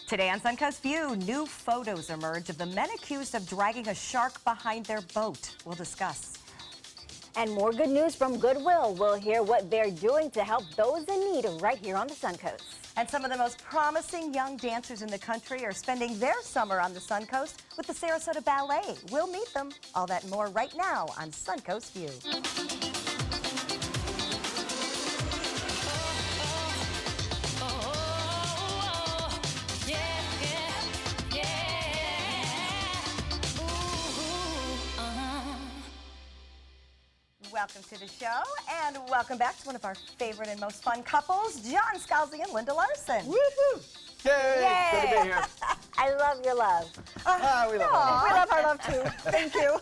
Today on Suncoast View, new photos emerge of the men accused of dragging a shark behind their boat. We'll discuss. And more good news from Goodwill. We'll hear what they're doing to help those in need right here on the Suncoast. And some of the most promising young dancers in the country are spending their summer on the Suncoast with the Sarasota Ballet. We'll meet them. All that and more right now on Suncoast View. Welcome to the show, and welcome back to one of our favorite and most fun couples, John Scalzi and Linda Larson. Woohoo! Yay! Good to be here. I love your love. We love our love. We love our love too. Thank you.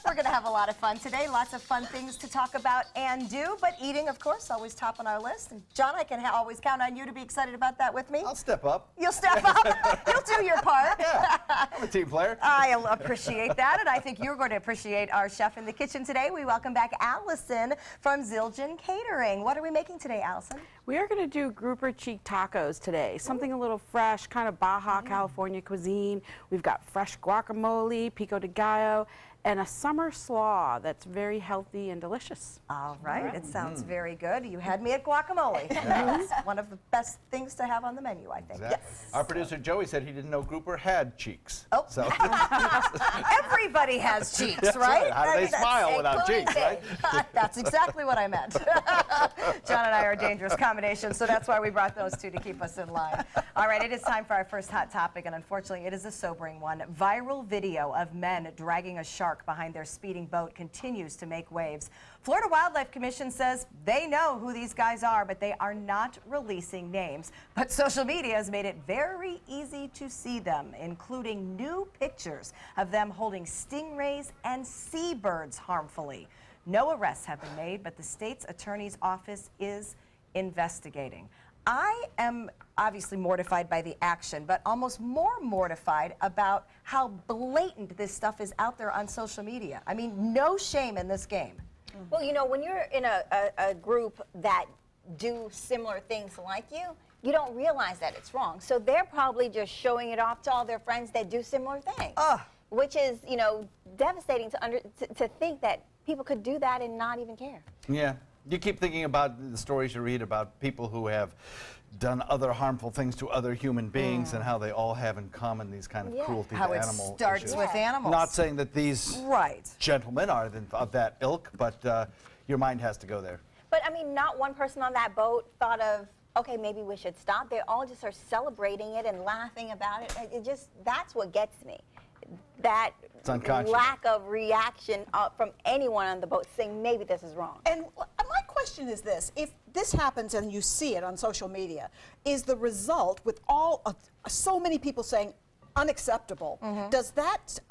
We're going to have a lot of fun today. Lots of fun things to talk about and do, but eating, of course, always top on our list. And John, I can always count on you to be excited about that with me. I'll step up. You'll step up. You'll do your part. Yeah, I'm a team player. I appreciate that, and I think you're going to appreciate our chef in the kitchen today. We welcome back Allison from Zildjian Catering. What are we making today, Allison? We are going to do grouper cheek tacos today. Something a little fresh, kind of Baja California cuisine. We've got fresh guacamole, pico de gallo, and a summer slaw that's very healthy and delicious. All right, it sounds very good. You had me at guacamole. It's one of the best things to have on the menu, I think. Exactly. Yes. Our producer Joey said he didn't know grouper had cheeks. Oh. So Everybody has cheeks, That's right? How do they smile without cheeks, right? That's exactly what I meant. John and I are a dangerous combination, so that's why we brought those two to keep us in line. All right, it is time for our first hot topic, and unfortunately, it is a sobering one. Viral video of men dragging a shark behind their speeding boat continues to make waves. Florida Wildlife Commission says they know who these guys are, but they are not releasing names. But social media has made it very easy to see them, including new pictures of them holding stingrays and seabirds harmfully. No arrests have been made, but the state's attorney's office is investigating. I am obviously mortified by the action, but almost more mortified about how blatant this stuff is out there on social media. I mean, no shame in this game. Well, you know, when you're in a group that do similar things like you don't realize that it's wrong. So they're probably just showing it off to all their friends that do similar things, which is, you know, devastating to think that people could do that and not even care. Yeah. You keep thinking about the stories you read about people who have done other harmful things to other human beings and how they all have in common these kind of cruelty to animal How it starts issues. with animals. Not saying that these gentlemen are of that ilk, but your mind has to go there. But I mean, not one person on that boat thought of, okay, maybe we should stop. They all just are celebrating it and laughing about it. It just, that's what gets me. That lack of reaction from anyone on the boat saying maybe this is wrong. And my question is this: if this happens and you see it on social media, is the result with all of so many people saying unacceptable, does that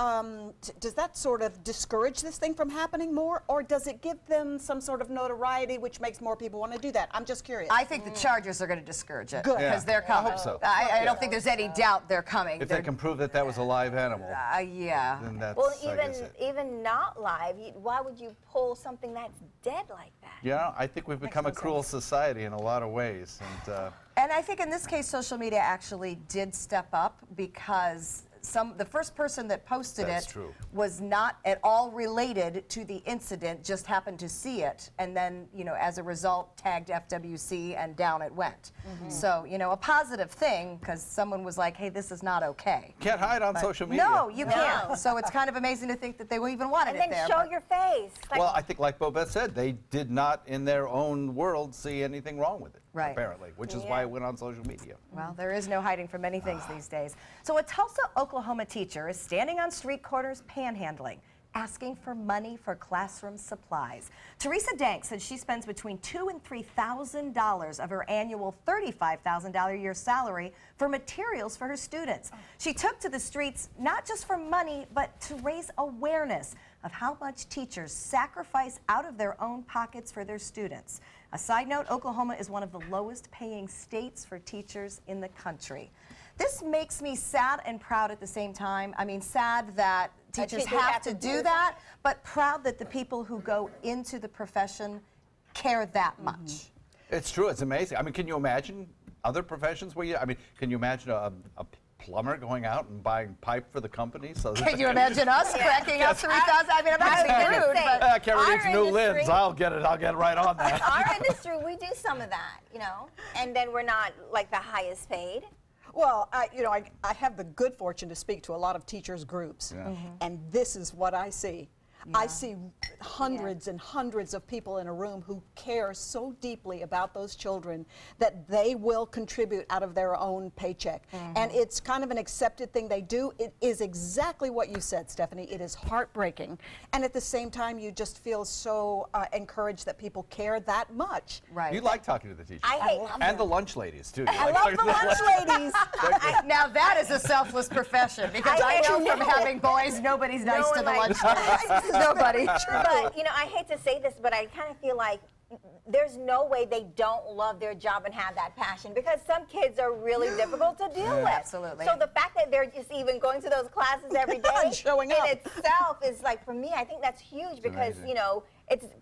sort of discourage this thing from happening more, or does it give them some sort of notoriety which makes more people want to do that? I'm just curious. I think the Chargers are going to discourage it. Good. Because they're coming. I hope so. I don't think there's any doubt they're coming. If they can prove that that was a live animal, yeah. then that's, Well, I guess it. even not live, why would you pull something that's dead like that? Yeah, I think we've become a cruel society in a lot of ways. And I think in this case, social media actually did step up because the first person that posted it was not at all related to the incident, just happened to see it, and then, you know, as a result, tagged FWC, and down it went. So, you know, a positive thing, because someone was like, hey, this is not okay. Can't hide on social media. No, you can't. So it's kind of amazing to think that they even wanted it there. And then show your face. Like, well, I think like Bobette said, they did not in their own world see anything wrong with it, apparently, which is why it went on social media. Well, there is no hiding from many things these days. So a Tulsa, Oklahoma teacher is standing on street corners panhandling, asking for money for classroom supplies. Teresa Dank said she spends between $2,000 and $3,000 of her annual $35,000 a year salary for materials for her students. She took to the streets not just for money, but to raise awareness of how much teachers sacrifice out of their own pockets for their students. A side note, Oklahoma is one of the lowest paying states for teachers in the country. This makes me sad and proud at the same time. I mean, sad that teachers have to do that, but proud that the people who go into the profession care that much. It's true. It's amazing. I mean, can you imagine other professions where you, I mean, can you imagine a plumber going out and buying pipe for the company? So Can you imagine us cracking up 3,000? I mean, I'm not being rude, but I can't reach Our new industry- lids. I'll get right on that. Our industry, we do some of that, you know, and then we're not like the highest paid. Well, I have the good fortune to speak to a lot of teachers' groups, and this is what I see. I see hundreds and hundreds of people in a room who care so deeply about those children that they will contribute out of their own paycheck. And it's kind of an accepted thing they do. It is exactly what you said, Stephanie. It is heartbreaking. And at the same time, you just feel so encouraged that people care that much. right. You like talking to the teachers. I hate and the lunch ladies, too. You I like love talking the to lunch ladies. Now that is a selfless profession, because I I know know. from having boys, nobody's nice No to one the lunch likes ladies. Nobody. But, you know, I hate to say this, but I kind of feel like there's no way they don't love their job and have that passion, because some kids are really difficult to deal with. Absolutely. So the fact that they're just even going to those classes every day Showing in up. itself is like, for me, I think that's huge, because, amazing. you know,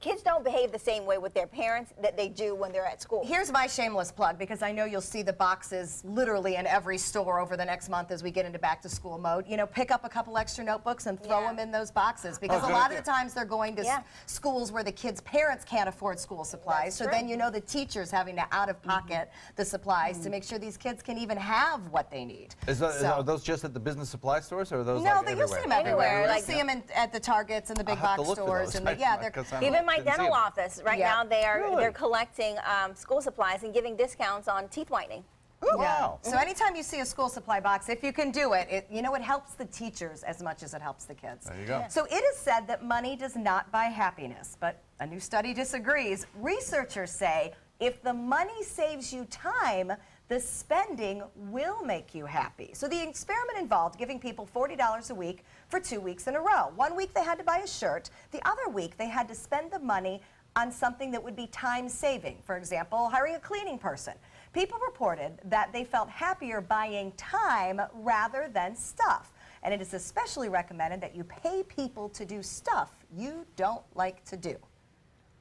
kids don't behave the same way with their parents that they do when they're at school. Here's my shameless plug, because I know you'll see the boxes literally in every store over the next month as we get into back to school mode. You know, pick up a couple extra notebooks and throw them in those boxes, because a good lot idea. of the times they're going to schools where the kids' parents can't afford school supplies. That's So true. then you know the teachers having to out of pocket the supplies to make sure these kids can even have what they need. Are those just at the business supply stores, or are those No, like but everywhere? you'll see them everywhere. Everywhere, You'll like- see them at the Targets and the big I'll have box to look for stores. those. And they're 'Cause I Even my didn't see dental 'em. office right Yeah. now, they're Really? collecting school supplies and giving discounts on teeth whitening. Wow. So anytime you see a school supply box, if you can do it, you know, it helps the teachers as much as it helps the kids. There you go. So it is said that money does not buy happiness, but a new study disagrees. Researchers say if the money saves you time, the spending will make you happy. So the experiment involved giving people $40 a week for 2 weeks in a row. 1 week they had to buy a shirt. The other week they had to spend the money on something that would be time-saving. For example, hiring a cleaning person. People reported that they felt happier buying time rather than stuff. And it is especially recommended that you pay people to do stuff you don't like to do.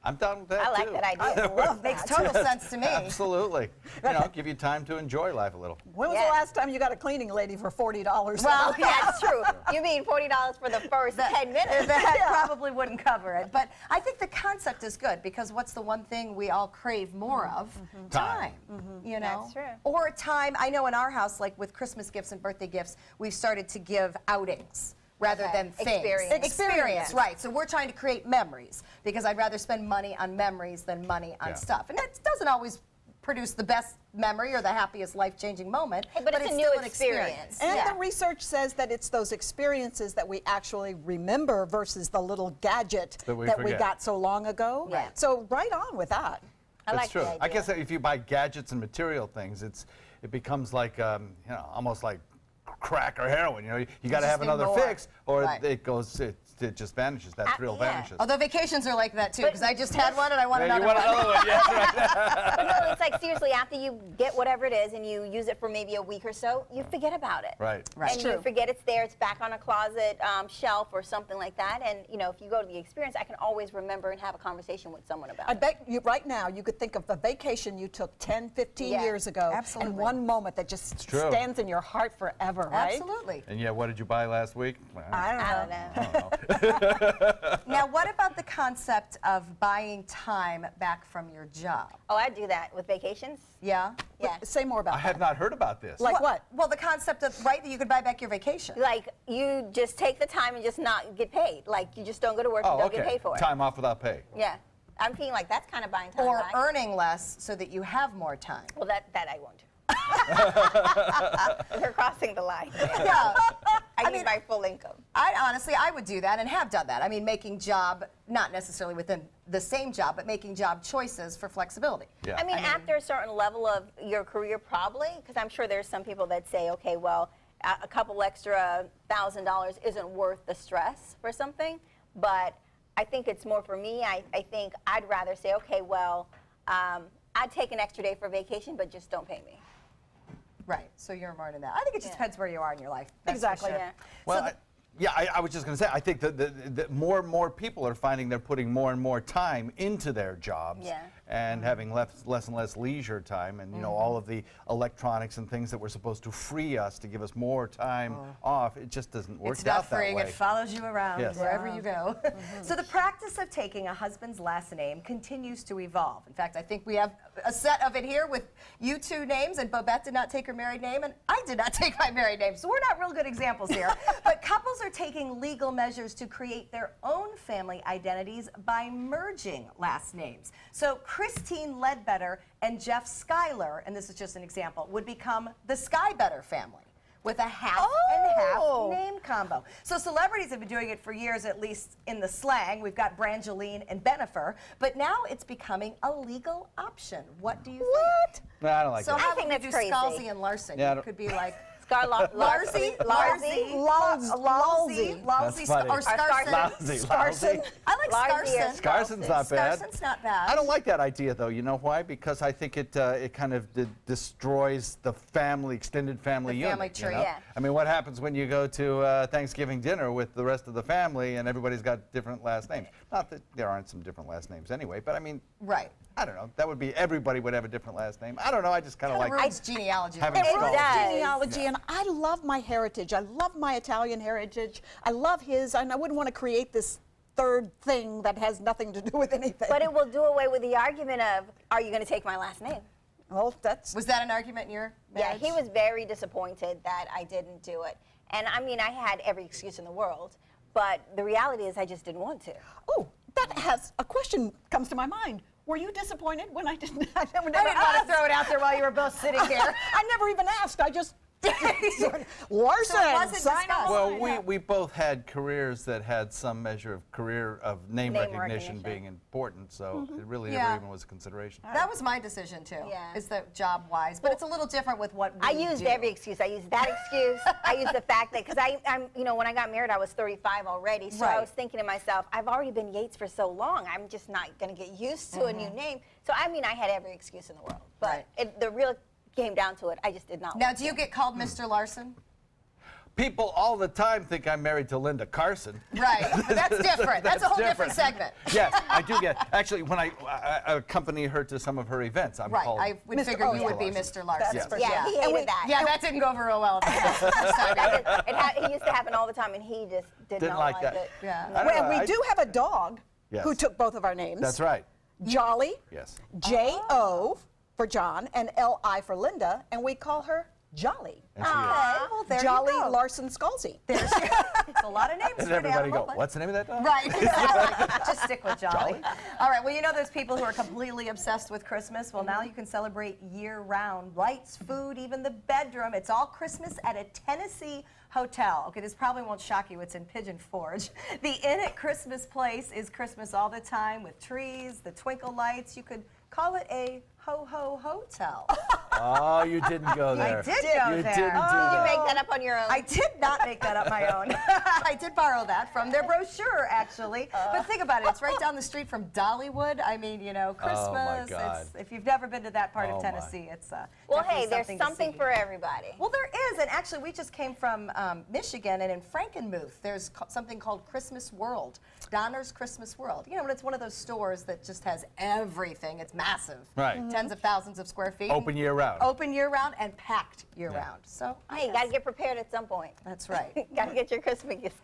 I'm down with that, I like too. that idea. Love Makes that. total sense to me. Absolutely. You know, give you time to enjoy life a little. When was Yeah. the last time you got a cleaning lady for $40? Well, That's true. You mean $40 for the first 10 minutes? That probably wouldn't cover it. But I think the concept is good, because what's the one thing we all crave more of? Time. You know? That's true. Or time. I know in our house, like with Christmas gifts and birthday gifts, we've started to give outings rather Okay. than things. Experience. Right. So we're trying to create memories, because I'd rather spend money on memories than money on Yeah. stuff. And that doesn't always produce the best memory or the happiest life-changing moment. Hey, but it's a new still an experience. And Yeah. the research says that it's those experiences that we actually remember versus the little gadget That we we forget. got so long ago. Yeah. So right on with that. I like It's true. the I idea. guess that if you buy gadgets and material things, it becomes like you know, almost like crack or heroin. You know, you got to just have need another more. fix, or Right. it just vanishes. That thrill yeah. vanishes. Although vacations are like that too, because I just had one and I want Yeah, another you want one. another one? Yes, right. But no, it's like, seriously, after you get whatever it is and you use it for maybe a week or so, you forget about it. Right. Right. And you forget it's there, it's back on a closet shelf or something like that. And, you know, if you go to the experience, I can always remember and have a conversation with someone about I it. bet you right now you could think of a vacation you took 10, 15 Yeah. years ago. Absolutely. And one moment that just true. stands in your heart forever, right? Absolutely. And yeah, what did you buy last week? Well, I don't know. I don't know. Now, what about the concept of buying time back from your job? Oh, I do that with vacations. Yeah? Yeah. Say more about I had not heard about this. Like what? Well, the concept of, right, that you could buy back your vacation. Like, you just take the time and just not get paid. Like, you just don't go to work and Oh, don't okay. get paid for it. Time off without pay. Yeah. I'm feeling like that's kind of buying time Or back. earning less so that you have more time. Well, that I won't do. We're crossing the line. Yeah. I need my full income. I would do that and have done that. I mean, making job, not necessarily within the same job, but making job choices for flexibility. Yeah. I mean, after a certain level of your career, probably, because I'm sure there's some people that say, okay, well, a couple extra $1,000 isn't worth the stress for something. But I think it's more for me. I think I'd rather say, okay, well, I'd take an extra day for vacation, but just don't pay me. Right. So you're more than that. I think it just depends where you are in your life. That's Exactly. For sure. Yeah. Well, I was just going to say, I think that more and more people are finding they're putting more and more time into their jobs. Yeah. and having less and less leisure time, and all of the electronics and things that were supposed to free us to give us more time off, it just doesn't work It's not out that freeing. way. It follows you around Yes. wherever you go. So the practice of taking a husband's last name continues to evolve. In fact, I think we have a set of it here with you two names, and Bobette did not take her married name, and I did not take my married name. So we're not real good examples here. But couples are taking legal measures to create their own family identities by merging last names. So Christine Ledbetter and Jeff Schuyler, and this is just an example, would become the Skybetter family with a half and half name combo. So celebrities have been doing it for years, at least in the slang. We've got Brangeline and Benifer, but now it's becoming a legal option. What do you think? No, I don't like So that. how I think would we that's do crazy. Scalzi and Larson? Yeah, I You don't- could be like Larzy, That's funny. or Scarson. Lousy. I like Larzy or Scarson. Scarson's not bad. Scarson's not bad. I don't like that idea, though. You know why? Because I think it kind of destroys the extended family The unit. family tree. Yeah. I mean, what happens when you go to Thanksgiving dinner with the rest of the family and everybody's got different last names? Not that there aren't some different last names anyway, but I mean, Right. I don't know. That would be everybody would have a different last name. I don't know. I just kind of like. Ruins genealogy. having It Scully. does. Genealogy, and I love my heritage. I love my Italian heritage. I love his, and I wouldn't want to create this third thing that has nothing to do with anything. But it will do away with the argument of, are you going to take my last name? well, that's Was that an argument in your marriage? Yeah, he was very disappointed that I didn't do it. And I mean, I had every excuse in the world, but the reality is I just didn't want to. Oh, that has a question comes to my mind. Were you disappointed when I didn't? I I didn't want to throw it out there while you were both sitting here. I never even asked. I just Larson, wasn't sign discussed. up. Well, we both had careers that had some measure of name Name recognition recognition. being important, so it really Yeah. never even was a consideration. That was my decision too. Yeah. Is that job wise, but it's a little different with what we I used do. every excuse. I used that excuse. I used the fact that, because I'm, when I got married, I was 35 already. So I Right. was thinking to myself, I've already been Yates for so long. I'm just not going to get used to a new name. So I mean, I had every excuse in the world. But Right. the real came down to it. I just did not. Now, want do you to. get called Mr. Larson? People all the time think I'm married to Linda Carson. Right. That's different. That's a whole different segment. Yes, I do get. Actually, when I accompany her to some of he eved, I'm Right. called. I would Mr. figure oh, you yeah. would be Mr. Larson. Yes. for Yeah, sure. he And hated we- that. Yeah, that didn't go over real well. It used to happen all the time, and he just did Didn't not like like that. it. Yeah. I don't Well, know, we I- do have a dog Yes. who took both of our names. That's right. Jolly, Yes. J-O for John, and L-I for Linda, and we call her Jolly. And she is. Well, there Jolly you go. Larson Scalzi. There's it's a lot of names And for an everybody animal, go, but- what's the name of that dog? Right, exactly. Just stick with Jolly. All right, well, you know those people who are completely obsessed with Christmas? Well, now you can celebrate year-round. Lights, food, even the bedroom. It's all Christmas at a Tennessee hotel. Okay, this probably won't shock you. It's in Pigeon Forge. The Inn at Christmas Place is Christmas all the time with trees, the twinkle lights. You could call it a ho-ho hotel. Oh, you didn't go there. I did go You there. didn't do Did you that. make that up on your own? I did not make that up my own. I did borrow that from their brochure, actually. But think about it. It's right down the street from Dollywood. I mean, Christmas. God. If you've never been to that part Oh, of my. Tennessee, it's well, definitely hey, there's to something see. for everybody. Well, there is, and actually, we just came from Michigan, and in Frankenmuth, there's something called Christmas World, Donner's Christmas World. And it's one of those stores that just has everything. It's massive, Right. Tens of thousands of square feet, Open year round. open year round, and packed year round. So, Hey, you got to get prepared at some point. that's right. Got to get your Christmas gifts.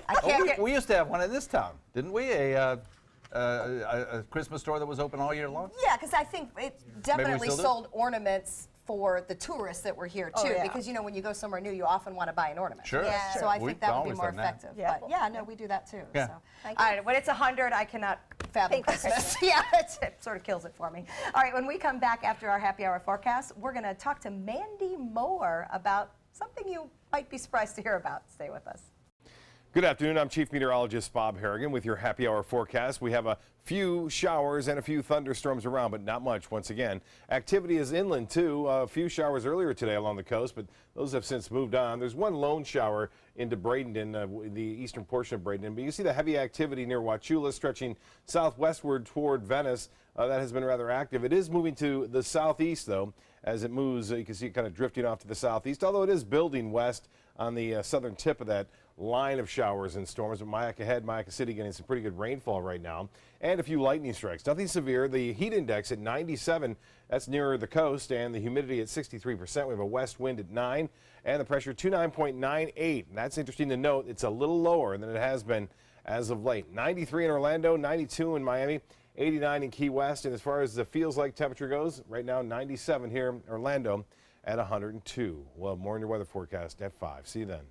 I can't get. We used to have one in this town, didn't we? A Christmas store that was open all year long? Yeah, because I think it definitely still do? sold ornaments for the tourists that were here too. yeah. Because when you go somewhere new, you often want to buy an ornament. Sure. Yeah. So I We've think that would be always more done that. effective. Yeah. But yeah, no, we do that too. Yeah. So. Thank All you. right, when it's 100, I cannot fathom Think of Christmas. Yeah, it sort of kills it for me. All right, when we come back after our happy hour forecast, we're going to talk to Mandy Moore about something you might be surprised to hear about. Stay with us. Good afternoon. I'm Chief Meteorologist Bob Harrigan with your happy hour forecast. We have a few showers and a few thunderstorms around, but not much once again. Activity is inland too. A few showers earlier today along the coast, but those have since moved on. There's one lone shower into Bradenton, the eastern portion of Bradenton, but you see the heavy activity near Wauchula stretching southwestward toward Venice. That has been rather active. It is moving to the southeast though. As it moves, you can see it kind of drifting off to the southeast, although it is building west on the southern tip of that line of showers and storms. But Mayaca City getting some pretty good rainfall right now, and a few lightning strikes. Nothing severe. The heat index at 97. That's nearer the coast, and the humidity at 63%. We have a west wind at 9, and the pressure 29.98. And that's interesting to note. It's a little lower than it has been as of late. 93 in Orlando, 92 in Miami, 89 in Key West. And as far as the feels like temperature goes, right now 97 here in Orlando at 102. We'll have more in your weather forecast at 5. See you then.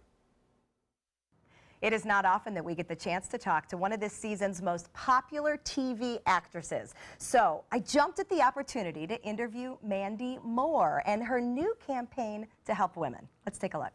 It is not often that we get the chance to talk to one of this season's most popular TV actresses. So I jumped at the opportunity to interview Mandy Moore and her new campaign to help women. Let's take a look.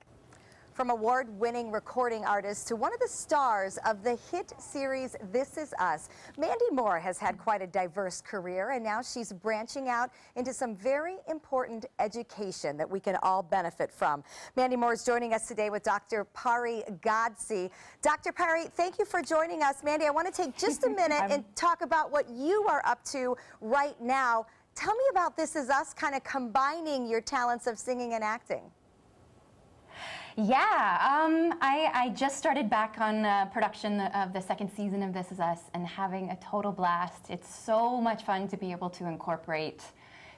From award-winning recording artist to one of the stars of the hit series This Is Us, Mandy Moore has had quite a diverse career, and now she's branching out into some very important education that we can all benefit from. Mandy Moore is joining us today with Dr. Pari Godse. Dr. Pari, thank you for joining us. Mandy, I want to take just a minute and talk about what you are up to right now. Tell me about This Is Us, kind of combining your talents of singing and acting. Yeah, I just started back on production of the second season of This Is Us and having a total blast. It's so much fun to be able to incorporate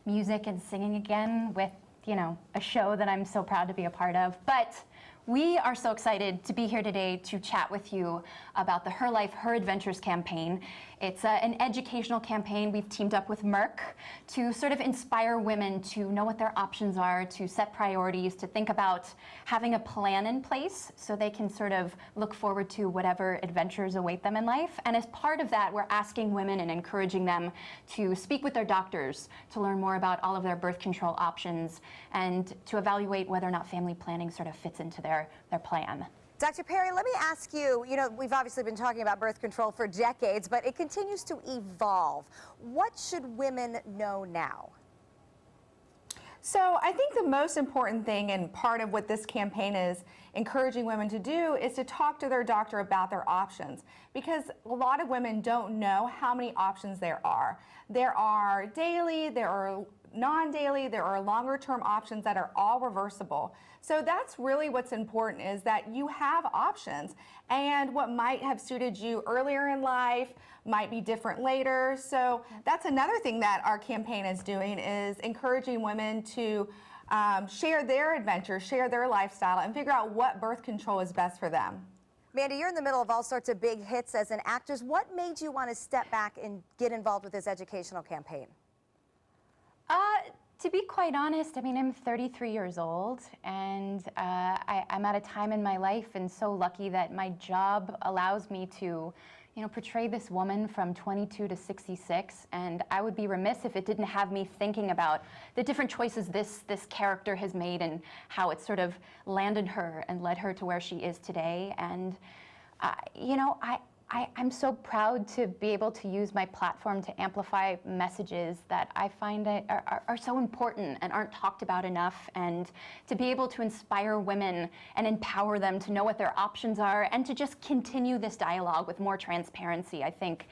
music and singing again with, you know, a show that I'm so proud to be a part of. But we are so excited to be here today to chat with you about the Her Life, Her Adventures campaign. It's an educational campaign. We've teamed up with Merck to sort of inspire women to know what their options are, to set priorities, to think about having a plan in place so they can sort of look forward to whatever adventures await them in life. And as part of that, we're asking women and encouraging them to speak with their doctors to learn more about all of their birth control options and to evaluate whether or not family planning sort of fits into their plan. Dr. Pari, let me ask you, you know, we've obviously been talking about birth control for decades, but it continues to evolve. What should women know now? So I think the most important thing, and part of what this campaign is encouraging women to do, is to talk to their doctor about their options, because a lot of women don't know how many options there are. There are daily, there are non-daily, there are longer term options that are all reversible. So that's really what's important, is that you have options, and what might have suited you earlier in life might be different later. So that's another thing that our campaign is doing, is encouraging women to share their adventures, share their lifestyle, and figure out what birth control is best for them. Mandy, you're in the middle of all sorts of big hits as an actress. What made you want to step back and get involved with this educational campaign? To be quite honest, I mean, I'm 33 years old, and I'm at a time in my life and so lucky that my job allows me to, you know, portray this woman from 22 to 66, and I would be remiss if it didn't have me thinking about the different choices this character has made and how it sort of landed her and led her to where she is today. And, you know, I'm so proud to be able to use my platform to amplify messages that I find are so important and aren't talked about enough, and to be able to inspire women and empower them to know what their options are and to just continue this dialogue with more transparency. I think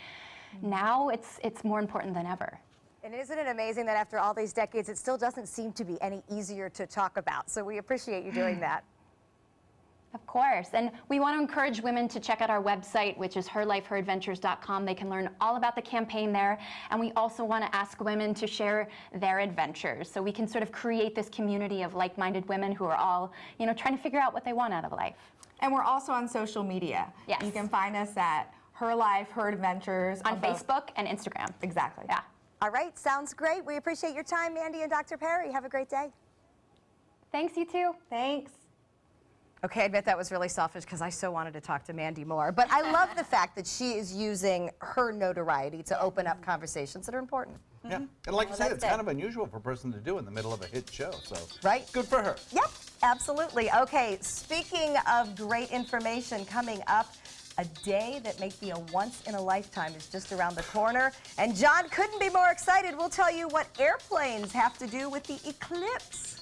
now it's more important than ever. And isn't it amazing that after all these decades, it still doesn't seem to be any easier to talk about? So we appreciate you doing that. Of course, and we want to encourage women to check out our website, which is herlifeheradventures.com. They can learn all about the campaign there, and we also want to ask women to share their adventures so we can sort of create this community of like-minded women who are all, you know, trying to figure out what they want out of life. And we're also on social media. Yes. You can find us at Her Life, Her Adventures. On Facebook and Instagram. Exactly. Yeah. All right, sounds great. We appreciate your time, Mandy and Dr. Pari. Have a great day. Thanks, you too. Thanks. Okay, I admit that was really selfish because I so wanted to talk to Mandy Moore. But I love the fact that she is using her notoriety to open up conversations that are important. Yeah, and like you said, it's that's kind of unusual for a person to do in the middle of a hit show, so right. Good for her. Yep, absolutely. Okay, speaking of great information coming up, a day that may be a once-in-a-lifetime is just around the corner. And John couldn't be more excited. We'll tell you what airplanes have to do with the eclipse.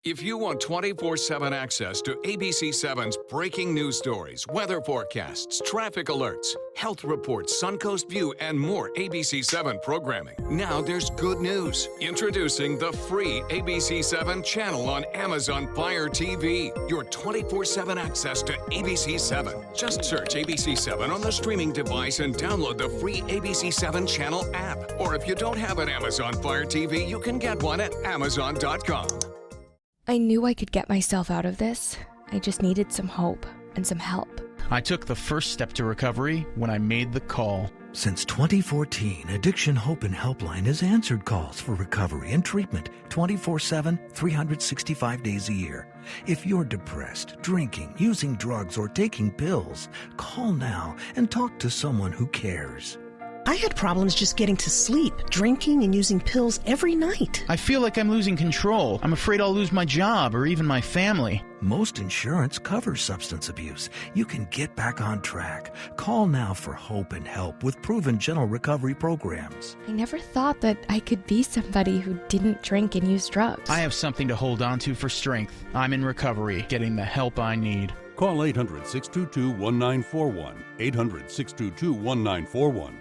If you want 24/7 access to ABC7's breaking news stories, weather forecasts, traffic alerts, health reports, Suncoast View, and more ABC7 programming, now there's good news. Introducing the free ABC7 channel on Amazon Fire TV. Your 24/7 access to ABC7. Just search ABC7 on the streaming device and download the free ABC7 channel app. Or if you don't have an Amazon Fire TV, you can get one at Amazon.com. I knew I could get myself out of this. I just needed some hope and some help. I took the first step to recovery when I made the call. Since 2014, Addiction Hope and Helpline has answered calls for recovery and treatment 24/7, 365 days a year. If you're depressed, drinking, using drugs, or taking pills, call now and talk to someone who cares. I had problems just getting to sleep, drinking and using pills every night. I feel like I'm losing control. I'm afraid I'll lose my job or even my family. Most insurance covers substance abuse. You can get back on track. Call now for hope and help with proven gentle recovery programs. I never thought that I could be somebody who didn't drink and use drugs. I have something to hold on to for strength. I'm in recovery, getting the help I need. Call 800-622-1941. 800-622-1941.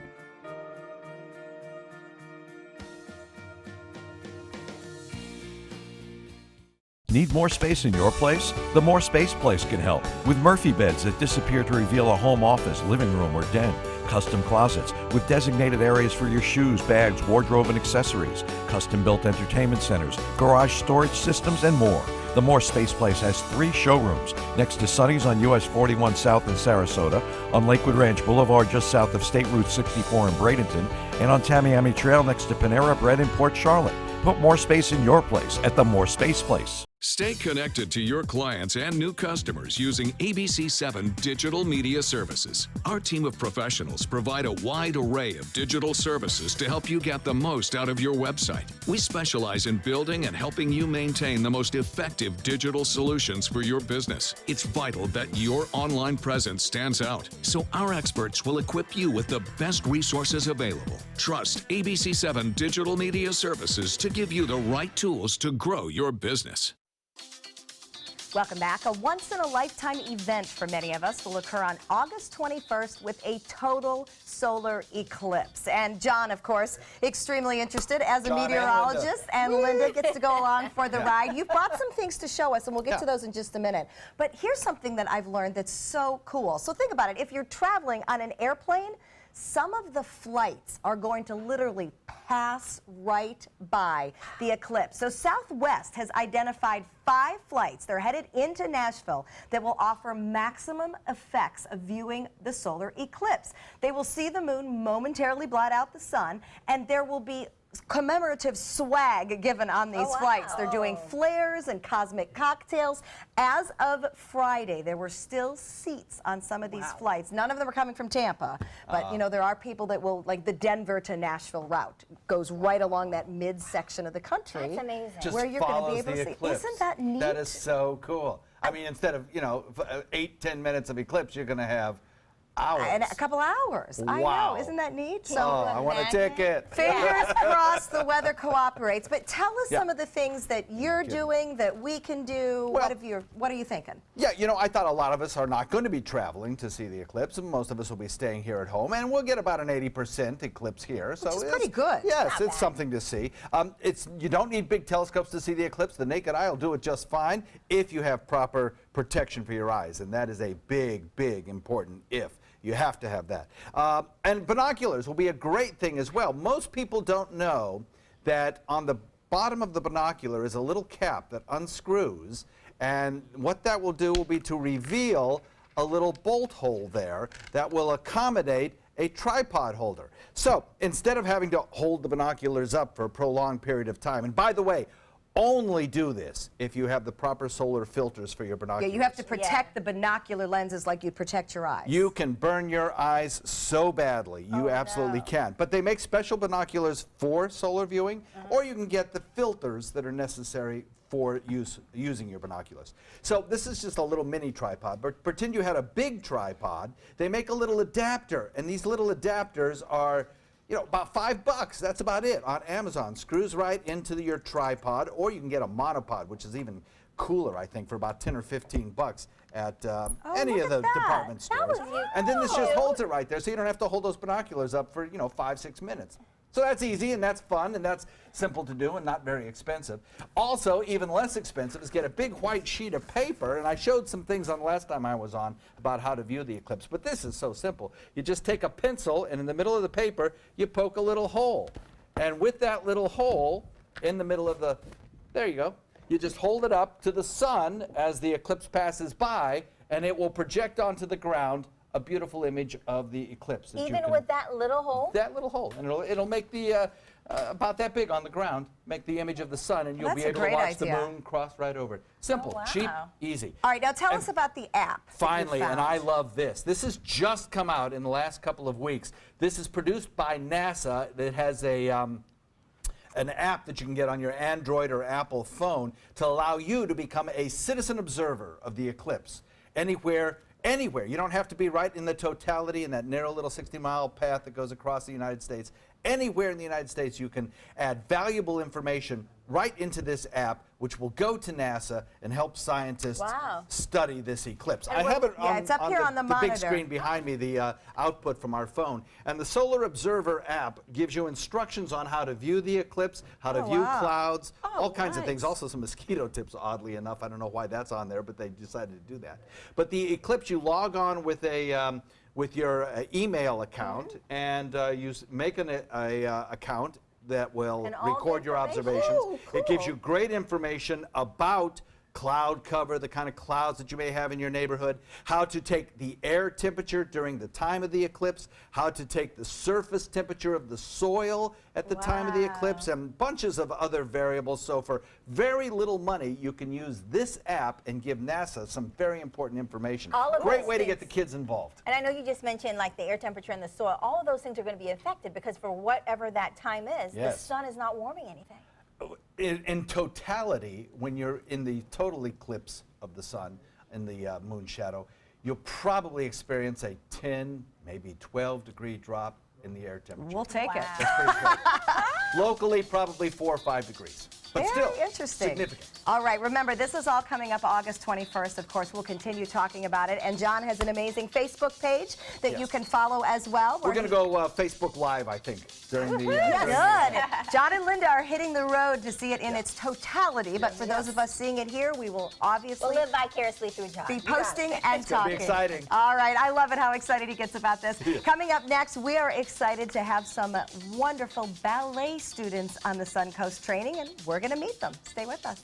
Need more space in your place? The More Space Place can help. With Murphy beds that disappear to reveal a home office, living room, or den. Custom closets with designated areas for your shoes, bags, wardrobe, and accessories. Custom-built entertainment centers, garage storage systems, and more. The More Space Place has 3 showrooms next to Sunny's on US 41 South in Sarasota, on Lakewood Ranch Boulevard just south of State Route 64 in Bradenton, and on Tamiami Trail next to Panera Bread in Port Charlotte. Put more space in your place at the More Space Place. Stay connected to your clients and new customers using ABC7 Digital Media Services. Our team of professionals provide a wide array of digital services to help you get the most out of your website. We specialize in building and helping you maintain the most effective digital solutions for your business. It's vital that your online presence stands out, so our experts will equip you with the best resources available. Trust ABC7 Digital Media Services to give you the right tools to grow your business. Welcome back. A once-in-a-lifetime event for many of us will occur on August 21st with a total solar eclipse. And John, of course, extremely interested as a meteorologist, and Linda gets to go along for the ride. You've brought some things to show us, and we'll get to those in just a minute. But here's something that I've learned that's so cool. So think about it. If you're traveling on an airplane, some of the flights are going to literally pass right by the eclipse. So Southwest has identified 5 flights. They're headed into Nashville that will offer maximum effects of viewing the solar eclipse. They will see the moon momentarily blot out the sun, and there will be commemorative swag given on these flights. They're doing flares and cosmic cocktails. As of Friday, there were still seats on some of these flights. None of them are coming from Tampa, but you know, there are people that will, like the Denver to Nashville route goes right along that mid-section of the country. That's amazing. Just where you're going to be able to see. eclipse. Isn't that neat? That is so cool. I mean, instead of, 8-10 minutes of eclipse, you're going to have hours. And a couple hours. Wow. I know. Isn't that neat? So I want a ticket. Fingers crossed the weather cooperates. But tell us some of the things that you're doing that we can do. Well, what are you thinking? Yeah, I thought a lot of us are not going to be traveling to see the eclipse, and most of us will be staying here at home, and we'll get about an 80% eclipse here. So it's pretty good. Yes, it's something to see. You don't need big telescopes to see the eclipse. The naked eye will do it just fine if you have proper protection for your eyes, and that is a big, big, important if. You have to have that. And binoculars will be a great thing as well. Most people don't know that on the bottom of the binocular is a little cap that unscrews, and what that will do will be to reveal a little bolt hole there that will accommodate a tripod holder. So instead of having to hold the binoculars up for a prolonged period of time, and by the way, only do this if you have the proper solar filters for your binoculars. Yeah, you have to protect the binocular lenses like you protect your eyes. You can burn your eyes so badly. You absolutely can. But they make special binoculars for solar viewing, or you can get the filters that are necessary for using your binoculars. So this is just a little mini tripod, but pretend you had a big tripod. They make a little adapter, and these little adapters are about $5. That's about it on Amazon. Screws right into your tripod, or you can get a monopod, which is even cooler, I think, for about 10 or 15 bucks at any of the department stores. And then this just holds it right there, so you don't have to hold those binoculars up for 5-6 minutes. So that's easy, and that's fun, and that's simple to do, and not very expensive. Also, even less expensive is get a big white sheet of paper, and I showed some things on last time I was on about how to view the eclipse, but this is so simple. You just take a pencil, and in the middle of the paper, you poke a little hole. And with that little hole in the middle of there you go, you just hold it up to the sun as the eclipse passes by, and it will project onto the ground a beautiful image of the eclipse. Even with that little hole? That little hole. And it'll make the, about that big on the ground, make the image of the sun, and you'll be able to watch the moon cross right over it. Simple, cheap, easy. All right, now tell us about the app. Finally, and I love this. This has just come out in the last couple of weeks. This is produced by NASA. It has an app that you can get on your Android or Apple phone to allow you to become a citizen observer of the eclipse anywhere. You don't have to be right in the totality in that narrow little 60-mile path that goes across the United States. Anywhere in the United States, you can add valuable information right into this app, which will go to NASA and help scientists study this eclipse. And I have it on, it's up here on the big screen behind me, the output from our phone. And the Solar Observer app gives you instructions on how to view the eclipse, how to view clouds, all kinds of things. Also some mosquito tips, oddly enough. I don't know why that's on there, but they decided to do that. But the eclipse, you log on with a with your email account, and you make an account that will record your observations. Cool. It gives you great information about cloud cover, the kind of clouds that you may have in your neighborhood, how to take the air temperature during the time of the eclipse, how to take the surface temperature of the soil at the time of the eclipse, and bunches of other variables. So for very little money, you can use this app and give NASA some very important information. Great way to get the kids involved. And I know you just mentioned like the air temperature and the soil. All of those things are going to be affected because for whatever that time is, the sun is not warming anything. In totality, when you're in the total eclipse of the sun, in the moon shadow, you'll probably experience a 10, maybe 12-degree drop in the air temperature. We'll take it. That's pretty good. Locally, probably 4 or 5 degrees. But still, interesting. Significant. All right, remember, this is all coming up August 21st. Of course, we'll continue talking about it. And John has an amazing Facebook page that you can follow as well. We're going to go Facebook Live, I think, during the... Good. John and Linda are hitting the road to see it in its totality. But for those of us seeing it here, we will obviously... We'll live vicariously through John. Be posting and It's talking. It's going to be exciting. All right, I love it how excited he gets about this. Coming up next, we are excited to have some wonderful ballet students on the Suncoast training, and we're going to meet them. Stay with us.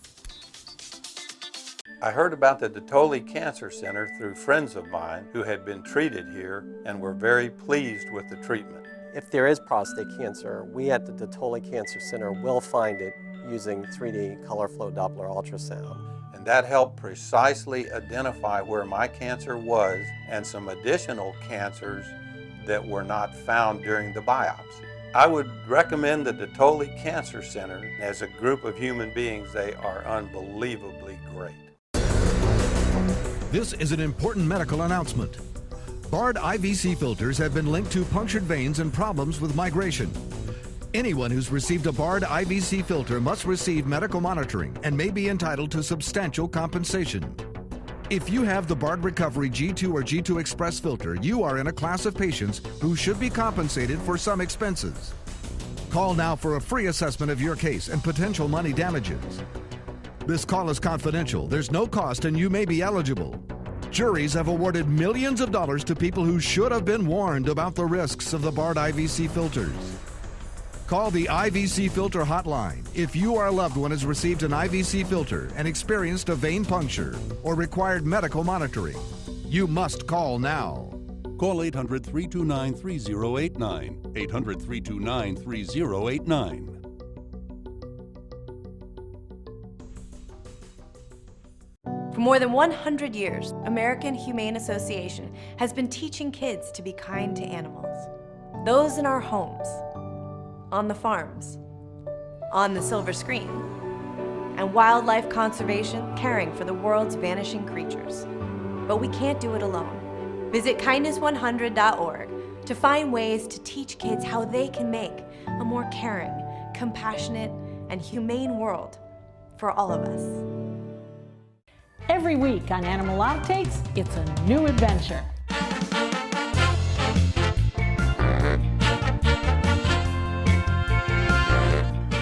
I heard about the Dotoli Cancer Center through friends of mine who had been treated here and were very pleased with the treatment. If there is prostate cancer, we at the Dotoli Cancer Center will find it using 3D color flow Doppler ultrasound. And that helped precisely identify where my cancer was and some additional cancers that were not found during the biopsy. I would recommend the Dotoli Cancer Center. As a group of human beings, they are unbelievably great. This is an important medical announcement. Bard IVC filters have been linked to punctured veins and problems with migration. Anyone who's received a Bard IVC filter must receive medical monitoring and may be entitled to substantial compensation. If you have the Bard Recovery G2 or G2 Express filter, you are in a class of patients who should be compensated for some expenses. Call now for a free assessment of your case and potential money damages. This call is confidential, there's no cost, and you may be eligible. Juries have awarded millions of dollars to people who should have been warned about the risks of the Bard IVC filters. Call the IVC Filter Hotline if you or a loved one has received an IVC filter and experienced a vein puncture or required medical monitoring. You must call now. Call 800-329-3089. 800-329-3089. For more than 100 years, American Humane Association has been teaching kids to be kind to animals. Those in our homes, on the farms, on the silver screen, and wildlife conservation, caring for the world's vanishing creatures. But we can't do it alone. Visit kindness100.org to find ways to teach kids how they can make a more caring, compassionate, and humane world for all of us. Every week on Animal Outtakes, it's a new adventure.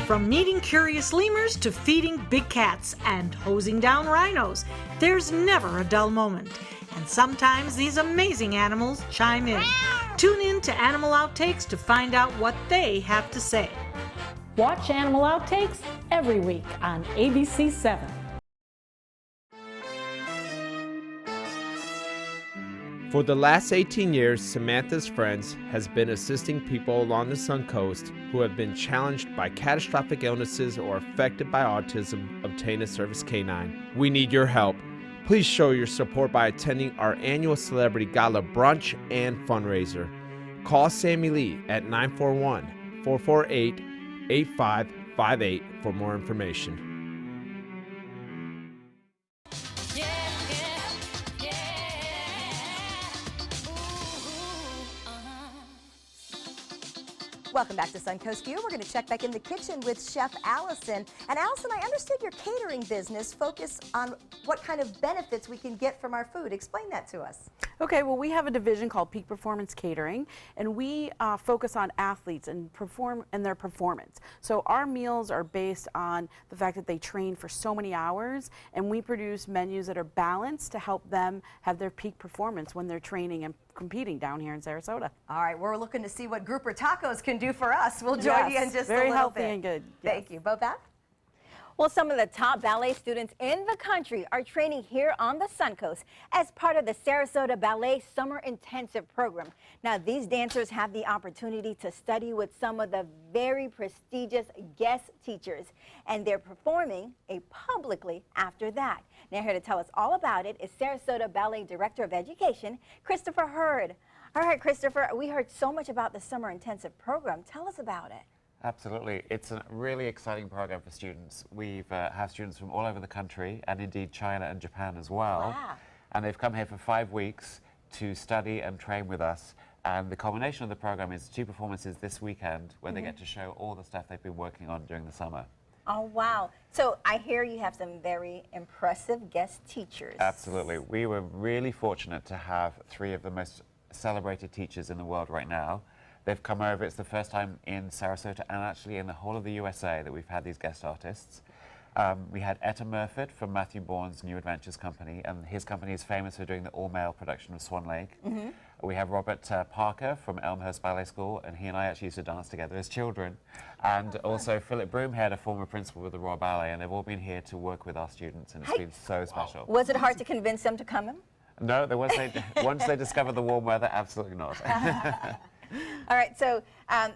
From meeting curious lemurs to feeding big cats and hosing down rhinos, there's never a dull moment. And sometimes these amazing animals chime in. Tune in to Animal Outtakes to find out what they have to say. Watch Animal Outtakes every week on ABC 7. For the last 18 years, Samantha's Friends has been assisting people along the Suncoast who have been challenged by catastrophic illnesses or affected by autism obtain a service canine. We need your help. Please show your support by attending our annual Celebrity Gala brunch and fundraiser. Call Sammy Lee at 941-448-8558 for more information. Welcome back to Suncoast View. We're going to check back in the kitchen with Chef Allison. And Allison, I understood your catering business focus on what kind of benefits we can get from our food. Explain that to us. Okay, well, we have a division called Peak Performance Catering, and we focus on athletes and their performance. So our meals are based on the fact that they train for so many hours, and we produce menus that are balanced to help them have their peak performance when they're training and competing down here in Sarasota. All right, we're looking to see what Grouper Tacos can do for us. We'll join you in just a little bit. Very healthy and good. Yes. Thank you. Bo Beth? Well, some of the top ballet students in the country are training here on the Suncoast as part of the Sarasota Ballet Summer Intensive Program. Now, these dancers have the opportunity to study with some of the very prestigious guest teachers, and they're performing publicly after that. Now, here to tell us all about it is Sarasota Ballet Director of Education, Christopher Hurd. All right, Christopher, we heard so much about the Summer Intensive Program. Tell us about it. Absolutely. It's a really exciting program for students. We've have students from all over the country, and indeed China and Japan as well. Wow. And they've come here for 5 weeks to study and train with us. And the culmination of the program is 2 performances this weekend where they get to show all the stuff they've been working on during the summer. Oh, wow. So I hear you have some very impressive guest teachers. Absolutely. We were really fortunate to have 3 of the most celebrated teachers in the world right now. They've come over. It's the first time in Sarasota and actually in the whole of the USA that we've had these guest artists. We had Etta Murford from Matthew Bourne's New Adventures Company, and his company is famous for doing the all-male production of Swan Lake. We have Robert Parker from Elmhurst Ballet School, and he and I actually used to dance together as children. And also Philip Broomhead, a former principal with the Royal Ballet, and they've all been here to work with our students, and it's been so special. Was it hard to convince them to come in? No, once they discovered the warm weather, absolutely not. All right, so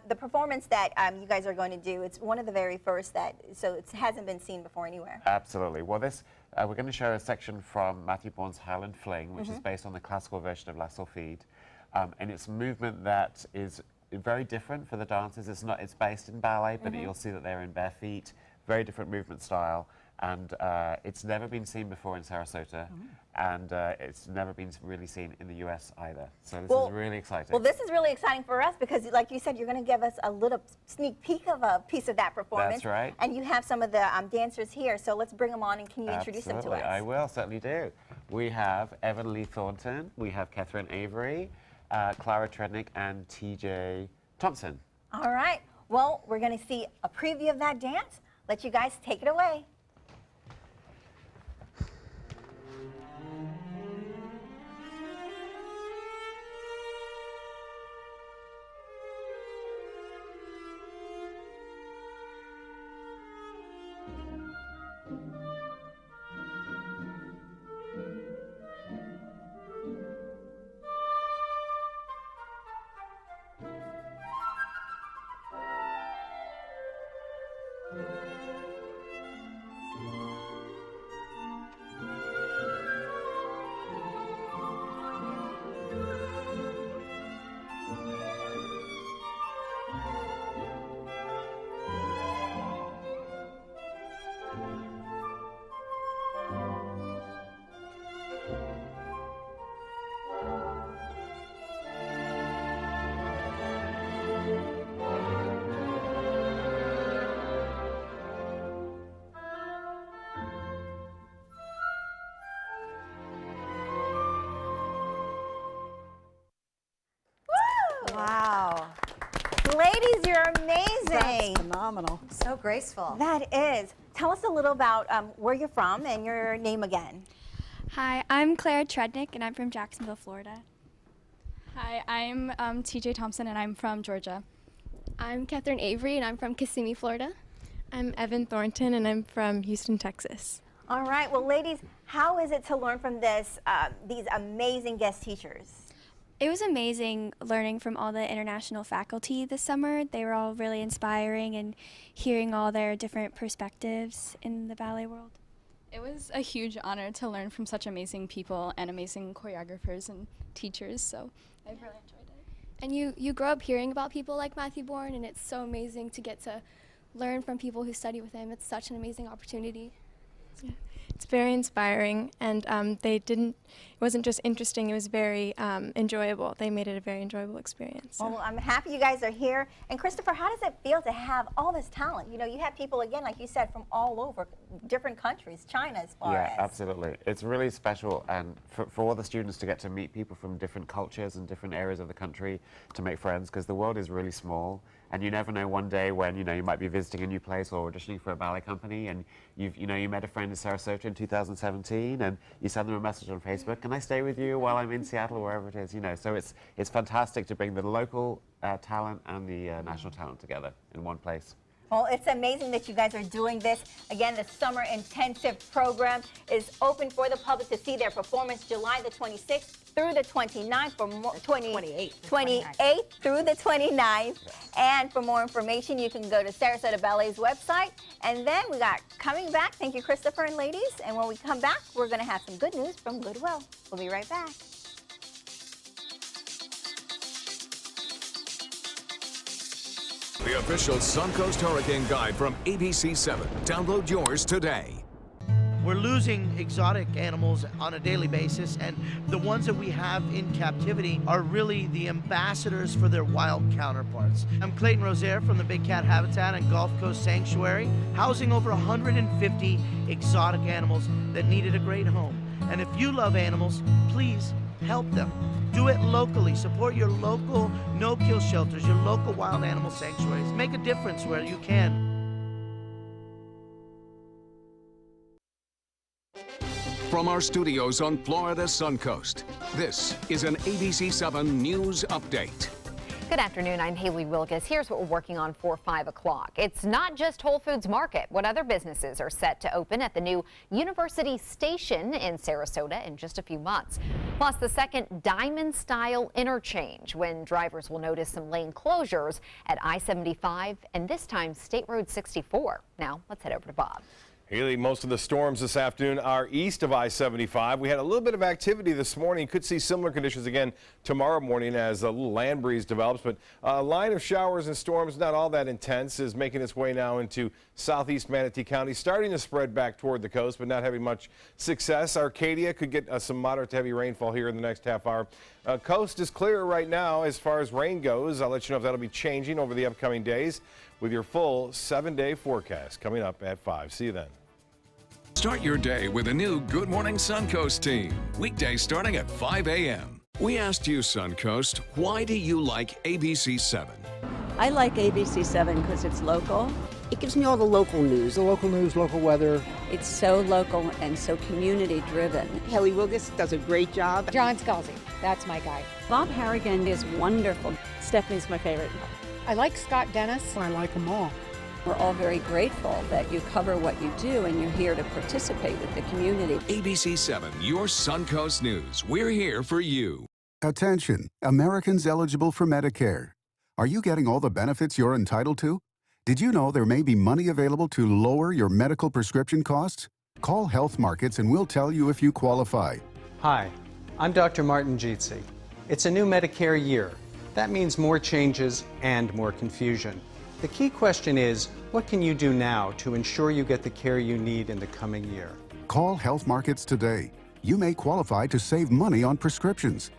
the performance that you guys are going to do, it's one of the very first so it hasn't been seen before anywhere. Absolutely. Well, we're going to show a section from Matthew Bourne's Highland Fling, which is based on the classical version of La Solfège, and it's a movement that is very different for the dancers. It's based in ballet, but you'll see that they're in bare feet, very different movement style, and it's never been seen before in Sarasota, and it's never been really seen in the US either. So this is really exciting. Well, this is really exciting for us because, like you said, you're going to give us a little sneak peek of a piece of that performance. That's right. And you have some of the dancers here, so let's bring them on, and can you introduce them to us? I will, certainly do. We have Evan Lee Thornton, we have Catherine Avery, Clara Trednick, and TJ Thompson. All right. Well, we're going to see a preview of that dance. Let you guys take it away. Ladies, you're amazing. That's phenomenal. So graceful. That is. Tell us a little about where you're from and your name again. Hi, I'm Claire Trednick, and I'm from Jacksonville, Florida. Hi, I'm TJ Thompson, and I'm from Georgia. I'm Catherine Avery, and I'm from Kissimmee, Florida. I'm Evan Thornton, and I'm from Houston, Texas. All right. Well, ladies, how is it to learn from these amazing guest teachers? It was amazing learning from all the international faculty this summer. They were all really inspiring, and hearing all their different perspectives in the ballet world. It was a huge honor to learn from such amazing people and amazing choreographers and teachers, so I really enjoyed it. And you grow up hearing about people like Matthew Bourne, and it's so amazing to get to learn from people who study with him. It's such an amazing opportunity. Yeah. It's very inspiring, and it wasn't just interesting, it was very enjoyable. They made it a very enjoyable experience. So. Well, I'm happy you guys are here. And Christopher, how does it feel to have all this talent? You know, you have people, again, like you said, from all over, different countries, China as far as. Yeah, absolutely. It's really special, and for all the students to get to meet people from different cultures and different areas of the country, to make friends, because the world is really small. And you never know one day when, you might be visiting a new place or auditioning for a ballet company, and you met a friend in Sarasota in 2017, and you send them a message on Facebook, can I stay with you while I'm in Seattle or wherever it is, So it's fantastic to bring the local talent and the national talent together in one place. Well, it's amazing that you guys are doing this. Again, the Summer Intensive program is open for the public to see their performance July the 26th through the 29th, 28th through the 29th. And for more information, you can go to Sarasota Ballet's website. And then we got coming back. Thank you, Christopher and ladies. And when we come back, we're going to have some good news from Goodwill. We'll be right back. The official Suncoast Hurricane Guide from ABC7. Download yours today. We're losing exotic animals on a daily basis, and the ones that we have in captivity are really the ambassadors for their wild counterparts. I'm Clayton Rozier from the Big Cat Habitat and Gulf Coast Sanctuary, housing over 150 exotic animals that needed a great home. And if you love animals, please help them. Do it locally. Support your local no-kill shelters, your local wild animal sanctuaries. Make a difference where you can. From our studios on Florida's Suncoast, this is an ABC7 News Update. Good afternoon, I'm Haley Wilkes. Here's what we're working on for 5 o'clock. It's not just Whole Foods Market. What other businesses are set to open at the new University Station in Sarasota in just a few months. Plus, the second Diamond-style interchange, when drivers will notice some lane closures at I-75 and this time State Road 64. Now, let's head over to Bob. Haley, most of the storms this afternoon are east of I-75. We had a little bit of activity this morning. Could see similar conditions again tomorrow morning as a little land breeze develops. But a line of showers and storms, not all that intense, is making its way now into southeast Manatee County, starting to spread back toward the coast, but not having much success. Arcadia could get some moderate to heavy rainfall here in the next half hour. Coast is clear right now as far as rain goes. I'll let you know if that'll be changing over the upcoming days with your full 7-day forecast coming up at 5. See you then. Start your day with a new Good Morning Suncoast team. Weekdays starting at 5 a.m. We asked you, Suncoast, why do you like ABC7? I like ABC7 because it's local. It gives me all the local news. The local news, local weather. It's so local and so community driven. Haley Wilkes does a great job. John Scalzi, that's my guy. Bob Harrigan is wonderful. Stephanie's my favorite. I like Scott Dennis. I like them all. We're all very grateful that you cover what you do and you're here to participate with the community. ABC7, your Suncoast News. We're here for you. Attention, Americans eligible for Medicare. Are you getting all the benefits you're entitled to? Did you know there may be money available to lower your medical prescription costs? Call Health Markets and we'll tell you if you qualify. Hi, I'm Dr. Martin Jeetzy. It's a new Medicare year. That means more changes and more confusion. The key question is, what can you do now to ensure you get the care you need in the coming year? Call Health Markets today. You may qualify to save money on prescriptions.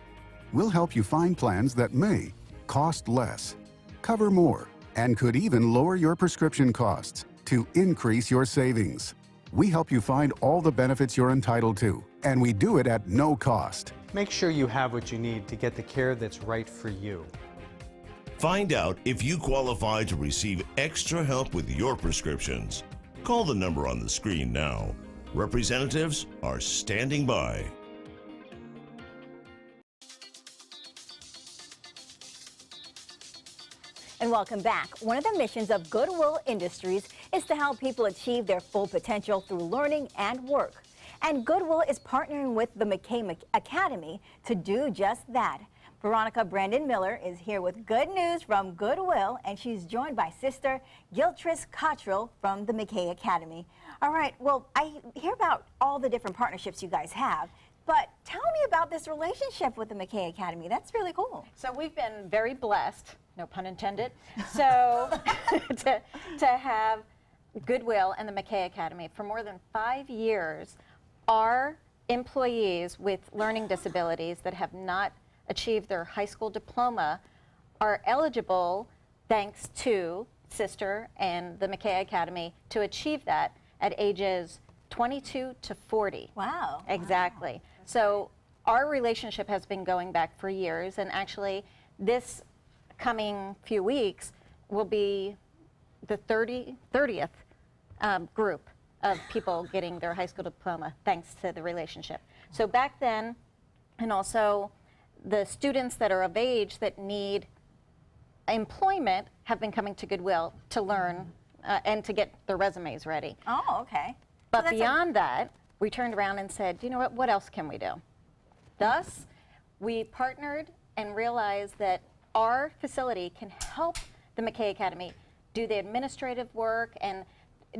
We'll help you find plans that may cost less, cover more, and could even lower your prescription costs to increase your savings. We help you find all the benefits you're entitled to, and we do it at no cost. Make sure you have what you need to get the care that's right for you. Find out if you qualify to receive extra help with your prescriptions. Call the number on the screen now. Representatives are standing by. And welcome back. One of the missions of Goodwill Industries is to help people achieve their full potential through learning and work. And Goodwill is partnering with the McKay Academy to do just that. Veronica Brandon Miller is here with good news from Goodwill, and she's joined by Sister Giltris Cottrell from the McKay Academy. All right, well, I hear about all the different partnerships you guys have, but tell me about this relationship with the McKay Academy. That's really cool. So we've been very blessed, no pun intended, so to have Goodwill and the McKay Academy. For more than 5 years, our employees with learning disabilities that have not achieved their high school diploma are eligible, thanks to Sister and the McKay Academy, to achieve that at ages 22 to 40. Wow. Exactly. Wow. So our relationship has been going back for years, and actually this coming few weeks will be the 30th group of people getting their high school diploma thanks to the relationship. So back then, and also the students that are of age that need employment have been coming to Goodwill to learn and to get their resumes ready. Oh, okay. But so beyond that, we turned around and said, you know what else can we do? Thus, we partnered and realized that our facility can help the McKay Academy do the administrative work and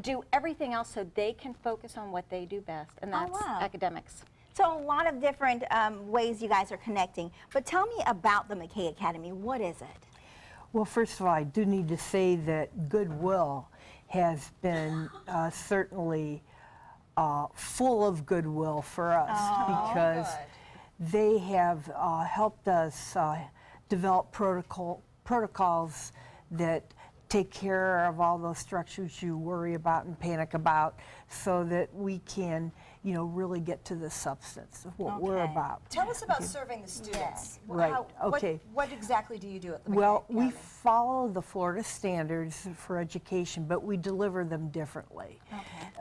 do everything else so they can focus on what they do best, and that's academics. So a lot of different ways you guys are connecting, but tell me about the McKay Academy. What is it? Well, first of all, I do need to say that Goodwill has been certainly full of goodwill for us because they have helped us develop protocols that take care of all those structures you worry about and panic about, so that we can, you know, really get to the substance of what we're about. Tell us about serving the students. Right. What exactly do you do at the McKay Well, Academy? we follow the Florida standards for education, but we deliver them differently.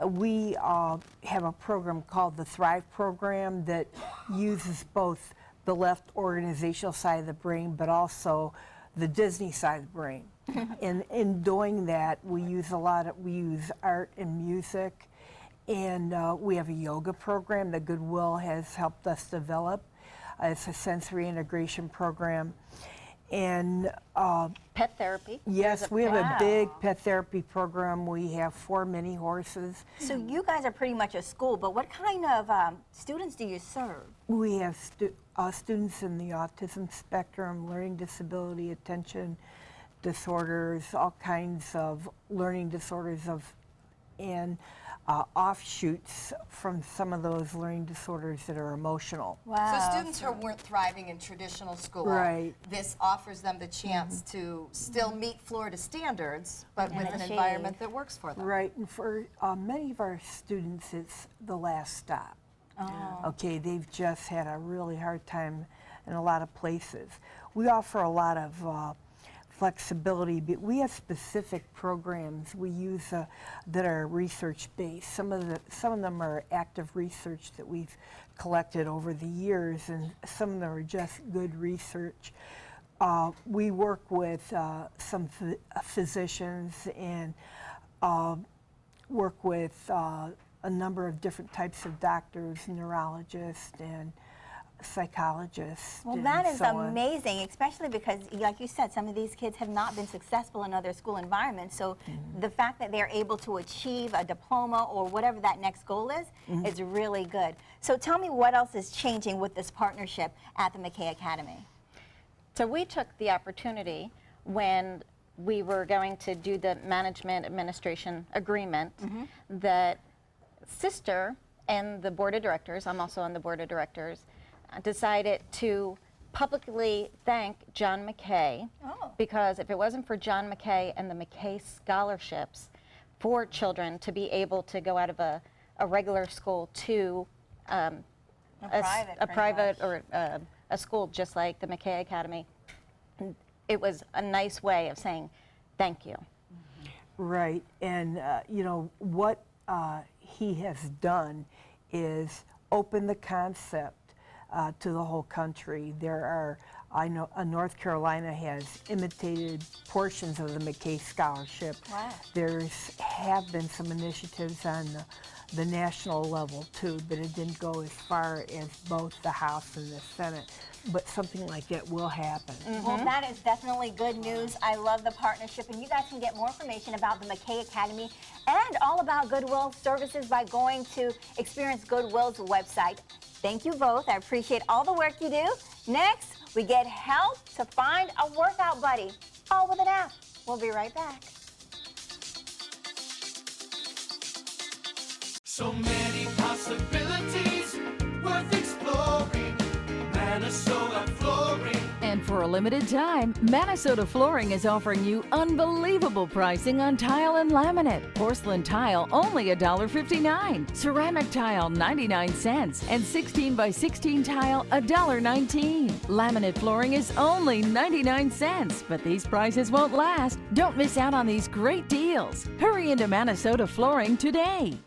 We have a program called the Thrive program that uses both the left organizational side of the brain, but also the Disney side of the brain. And in doing that, we use art and music, and we have a yoga program that Goodwill has helped us develop. It's a sensory integration program. And pet therapy. Yes, we have a big pet therapy program. We have 4 mini horses. So you guys are pretty much a school, but what kind of students do you serve? We have students in the autism spectrum, learning disability, attention disorders, all kinds of learning disorders and offshoots from some of those learning disorders that are emotional. Wow. So students who weren't thriving in traditional school, this offers them the chance to still meet Florida standards, but with an environment that works for them. Right, and for many of our students, it's the last stop. Okay, they've just had a really hard time in a lot of places. We offer a lot of flexibility, but we have specific programs we use that are research-based. Some of them are active research that we've collected over the years, and some of them are just good research. We work with some physicians and work with a number of different types of doctors, neurologists, and psychologists. Well, that is amazing, especially because, like you said, some of these kids have not been successful in other school environments. So the fact that they're able to achieve a diploma or whatever that next goal is really good. So tell me what else is changing with this partnership at the McKay Academy. So we took the opportunity when we were going to do the management administration agreement that Sister and the board of directors, I'm also on the board of directors, decided to publicly thank John McKay, because if it wasn't for John McKay and the McKay scholarships for children to be able to go out of a regular school to a private or a school just like the McKay Academy, it was a nice way of saying thank you. Right, and you know, what he has done is open the concept to the whole country. There are, I know North Carolina has imitated portions of the McKay Scholarship. Wow. Have been some initiatives on the national level too, but it didn't go as far as both the House and the Senate. But something like that will happen. Well, that is definitely good news. I love the partnership, and you guys can get more information about the McKay Academy and all about Goodwill services by going to Experience Goodwill's website. Thank you both. I appreciate all the work you do. Next, we get help to find a workout buddy, all with an app. We'll be right back. So many possibilities worth exploring. Minnesota Flooring. And for a limited time, Minnesota Flooring is offering you unbelievable pricing on tile and laminate. Porcelain tile only $1.59. Ceramic tile 99 cents. And 16 by 16 tile $1.19. Laminate flooring is only 99 cents. But these prices won't last. Don't miss out on these great deals. Hurry into Minnesota Flooring today.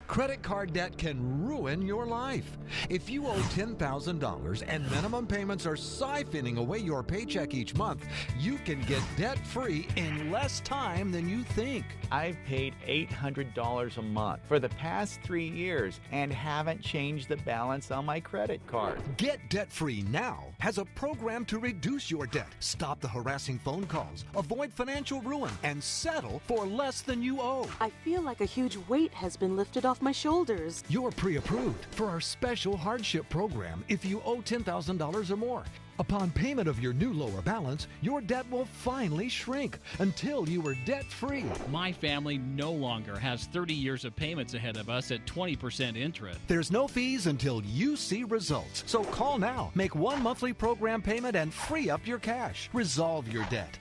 Credit card debt can ruin your life. If you owe $10,000 and minimum payments are siphoning away your paycheck each month, you can get debt-free in less time than you think. I've paid $800 a month for the past 3 years and haven't changed the balance on my credit card. Get Debt-Free Now has a program to reduce your debt, stop the harassing phone calls, avoid financial ruin, and settle for less than you owe. I feel like a huge weight has been lifted off my shoulders. You're pre-approved for our special hardship program if you owe $10,000 or more. Upon payment of your new lower balance, your debt will finally shrink until you are debt-free. My family no longer has 30 years of payments ahead of us at 20% interest. There's no fees until you see results. So call now, make one monthly program payment, and free up your cash. Resolve your debt.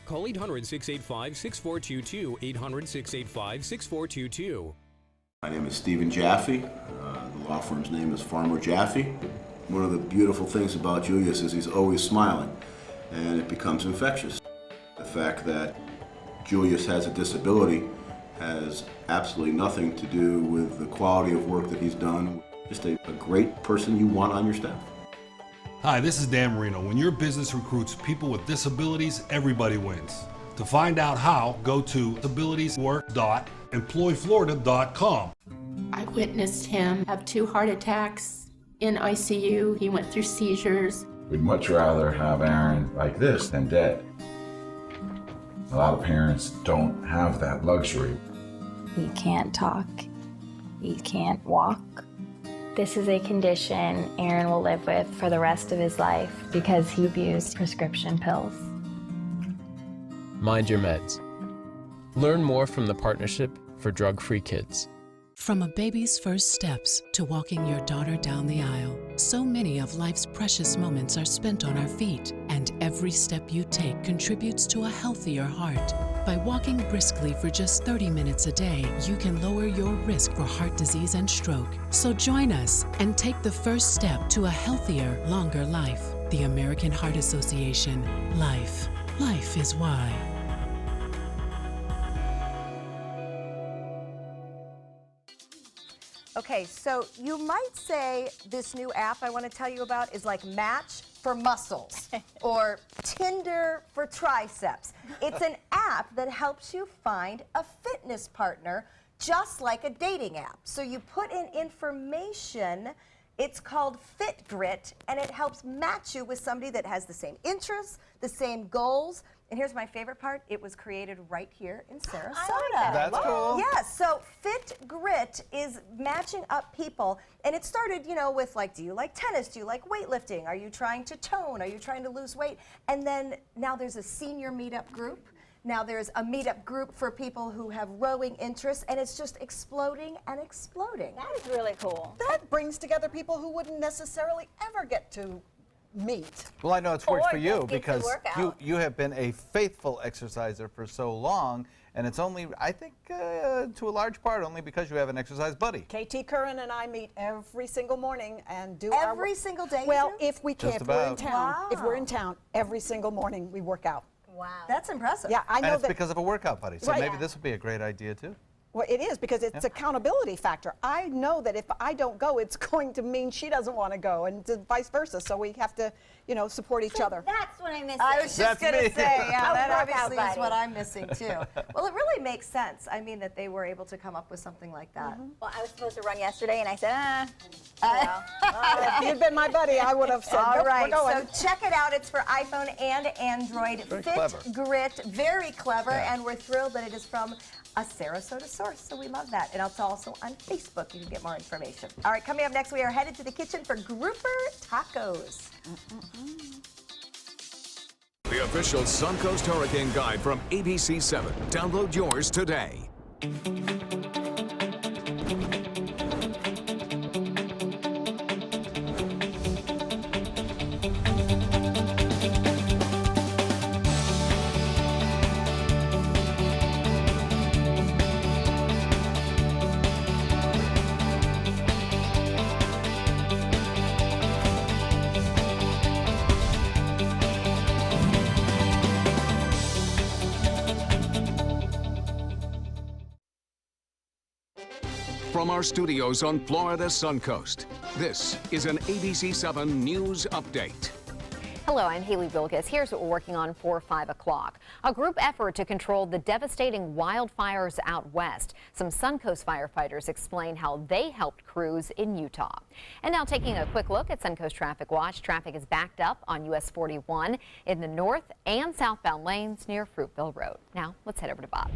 Call 800-685-6422, 800-685-6422. My name is Stephen Jaffe. The law firm's name is Farmer Jaffe. One of the beautiful things about Julius is he's always smiling, and it becomes infectious. The fact that Julius has a disability has absolutely nothing to do with the quality of work that he's done. Just a great person you want on your staff. Hi, this is Dan Marino. When your business recruits people with disabilities, everybody wins. To find out how, go to disabilitieswork.employflorida.com. I witnessed him have 2 heart attacks in ICU. He went through seizures. We'd much rather have Aaron like this than dead. A lot of parents don't have that luxury. He can't talk. He can't walk. This is a condition Aaron will live with for the rest of his life because he abused prescription pills. Mind your meds. Learn more from the Partnership for Drug-Free Kids. From a baby's first steps to walking your daughter down the aisle, so many of life's precious moments are spent on our feet, and every step you take contributes to a healthier heart. By walking briskly for just 30 minutes a day, you can lower your risk for heart disease and stroke. So join us and take the first step to a healthier, longer life. The American Heart Association. Life. Life is why. Okay, so you might say this new app I want to tell you about is like Match for muscles or Tinder for triceps. It's an app that helps you find a fitness partner just like a dating app. So you put in information, it's called FitGrit, and it helps match you with somebody that has the same interests, the same goals. And here's my favorite part. It was created right here in Sarasota. I like that. That's cool. Yes, so FitGrit is matching up people. And it started, you know, with like, do you like tennis? Do you like weightlifting? Are you trying to tone? Are you trying to lose weight? And then now there's a senior meetup group. Now there's a meetup group for people who have rowing interests, and it's just exploding and exploding. That is really cool. That brings together people who wouldn't necessarily ever get to meet. Well, I know it's worked Or for you just get to because work out. you have been a faithful exerciser for so long, And it's only, I think, to a large part, only because you have an exercise buddy. KT Curran and I meet every single morning and do Every single day? Well, if we can, Just if we're in about. town. If we're in Wow. town, every single morning we work out. Wow. That's impressive. Yeah, I know And it's that. because of a workout buddy. So Right. maybe this would be a great idea, too. Well, it is because it's accountability factor. I know that if I don't go, it's going to mean she doesn't want to go, and vice versa. So we have to, support each other. That's what I'm missing. I was just going to say, yeah, A that workout obviously is buddy. what I'm missing too. Well, it really makes sense. I mean, that they were able to come up with something like that. Well, I was supposed to run yesterday, and I said, If you'd been my buddy, I would have said, All nope, right, we're going. so check it out. It's for iPhone and Android. Very Fit clever. Grit, very clever, Yeah. and we're thrilled that it is from a Sarasota source, so we love that. And it's also on Facebook. You can get more information. All right, coming up next, we are headed to the kitchen for grouper tacos. The official Suncoast Hurricane Guide from ABC7. Download yours today. From our studios on Florida's Suncoast, this is an ABC7 News Update. Hello, I'm Haley Vilgas. Here's what we're working on for 5 o'clock. A group effort to control the devastating wildfires out west. Some Suncoast firefighters explain how they helped crews in Utah. And now taking a quick look at Suncoast Traffic Watch. Traffic is backed up on US 41 in the north and southbound lanes near Fruitville Road. Now let's head over to Bob.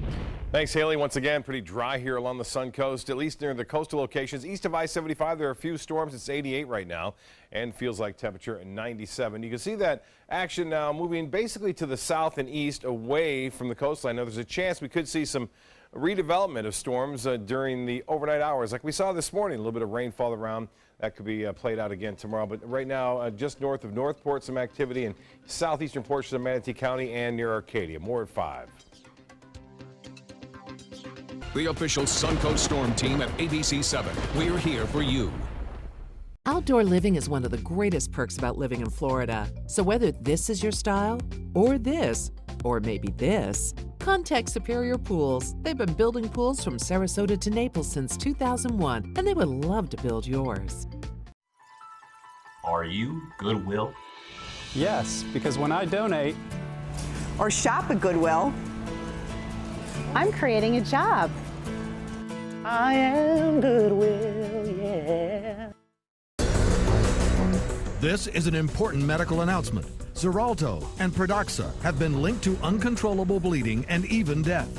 Thanks, Haley. Once again, pretty dry here along the Suncoast, at least near the coastal locations. East of I-75, there are a few storms. It's 88 right now and feels like temperature at 97. You can see that action now moving basically to the south and east away from the coastline. Now, there's a chance we could see some redevelopment of storms during the overnight hours like we saw this morning. A little bit of rainfall around. That could be played out again tomorrow. But right now, just north of Northport, some activity in southeastern portions of Manatee County and near Arcadia. More at 5. The official Suncoast Storm Team at ABC7. We're here for you. Outdoor living is one of the greatest perks about living in Florida. So whether this is your style, or this, or maybe this, contact Superior Pools. They've been building pools from Sarasota to Naples since 2001, and they would love to build yours. Are you Goodwill? Yes, because when I donate or shop at Goodwill, I'm creating a job. I am Goodwill, yeah. This is an important medical announcement. Xarelto and Pradaxa have been linked to uncontrollable bleeding and even death.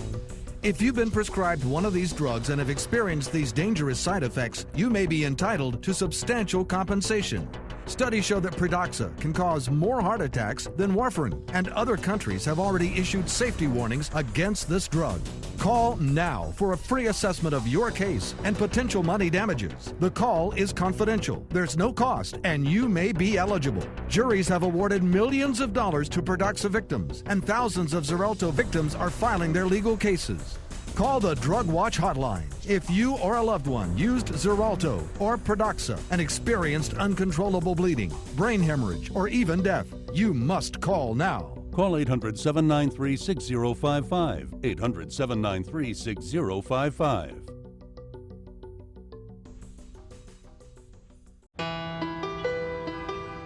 If you've been prescribed one of these drugs and have experienced these dangerous side effects, you may be entitled to substantial compensation. Studies show that Pradaxa can cause more heart attacks than warfarin, and other countries have already issued safety warnings against this drug. Call now for a free assessment of your case and potential money damages. The call is confidential, there's no cost, and you may be eligible. Juries have awarded millions of dollars to Pradaxa victims, and thousands of Xarelto victims are filing their legal cases. Call the Drug Watch hotline if you or a loved one used Xarelto or Pradaxa and experienced uncontrollable bleeding, brain hemorrhage, or even death. You must call now. Call 800-793-6055. 800-793-6055.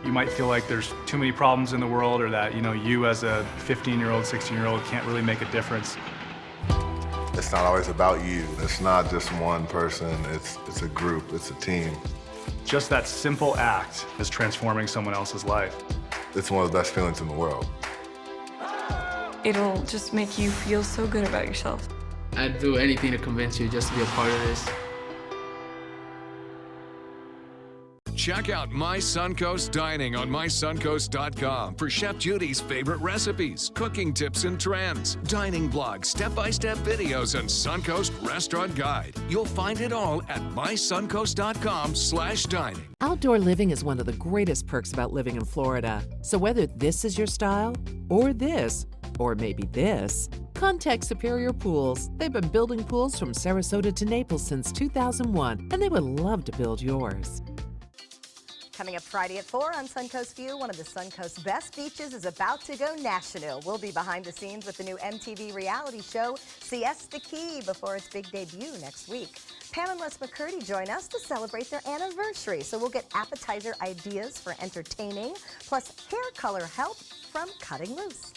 You might feel like there's too many problems in the world, or that, you as a 15-year-old, 16-year-old can't really make a difference. It's not always about you. It's not just one person. It's a group. It's a team. Just that simple act is transforming someone else's life. It's one of the best feelings in the world. It'll just make you feel so good about yourself. I'd do anything to convince you just to be a part of this. Check out My Suncoast Dining on mysuncoast.com for Chef Judy's favorite recipes, cooking tips and trends, dining blogs, step-by-step videos, and Suncoast Restaurant Guide. You'll find it all at mysuncoast.com/dining. Outdoor living is one of the greatest perks about living in Florida. So whether this is your style, or this, or maybe this, Contact Superior Pools. They've been building pools from Sarasota to Naples since 2001, and they would love to build yours. Coming up Friday at 4 on Suncoast View, one of the Suncoast's best beaches is about to go national. We'll be behind the scenes with the new MTV reality show, Siesta Key, before its big debut next week. Pam and Les McCurdy join us to celebrate their anniversary, so we'll get appetizer ideas for entertaining, plus hair color help from Cutting Loose.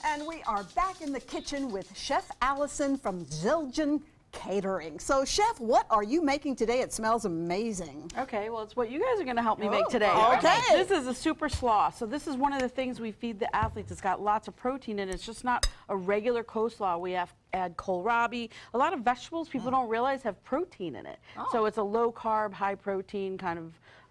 And we are back in the kitchen with Chef Allison from Zildjian Catering. So, Chef, what are you making today? It smells amazing. Okay, well, it's what you guys are going to help me make today. Okay. This is a super slaw. So this is one of the things we feed the athletes. It's got lots of protein in it. It's just not a regular coleslaw. We have add kohlrabi. A lot of vegetables people don't realize have protein in it. So it's a low carb, high protein kind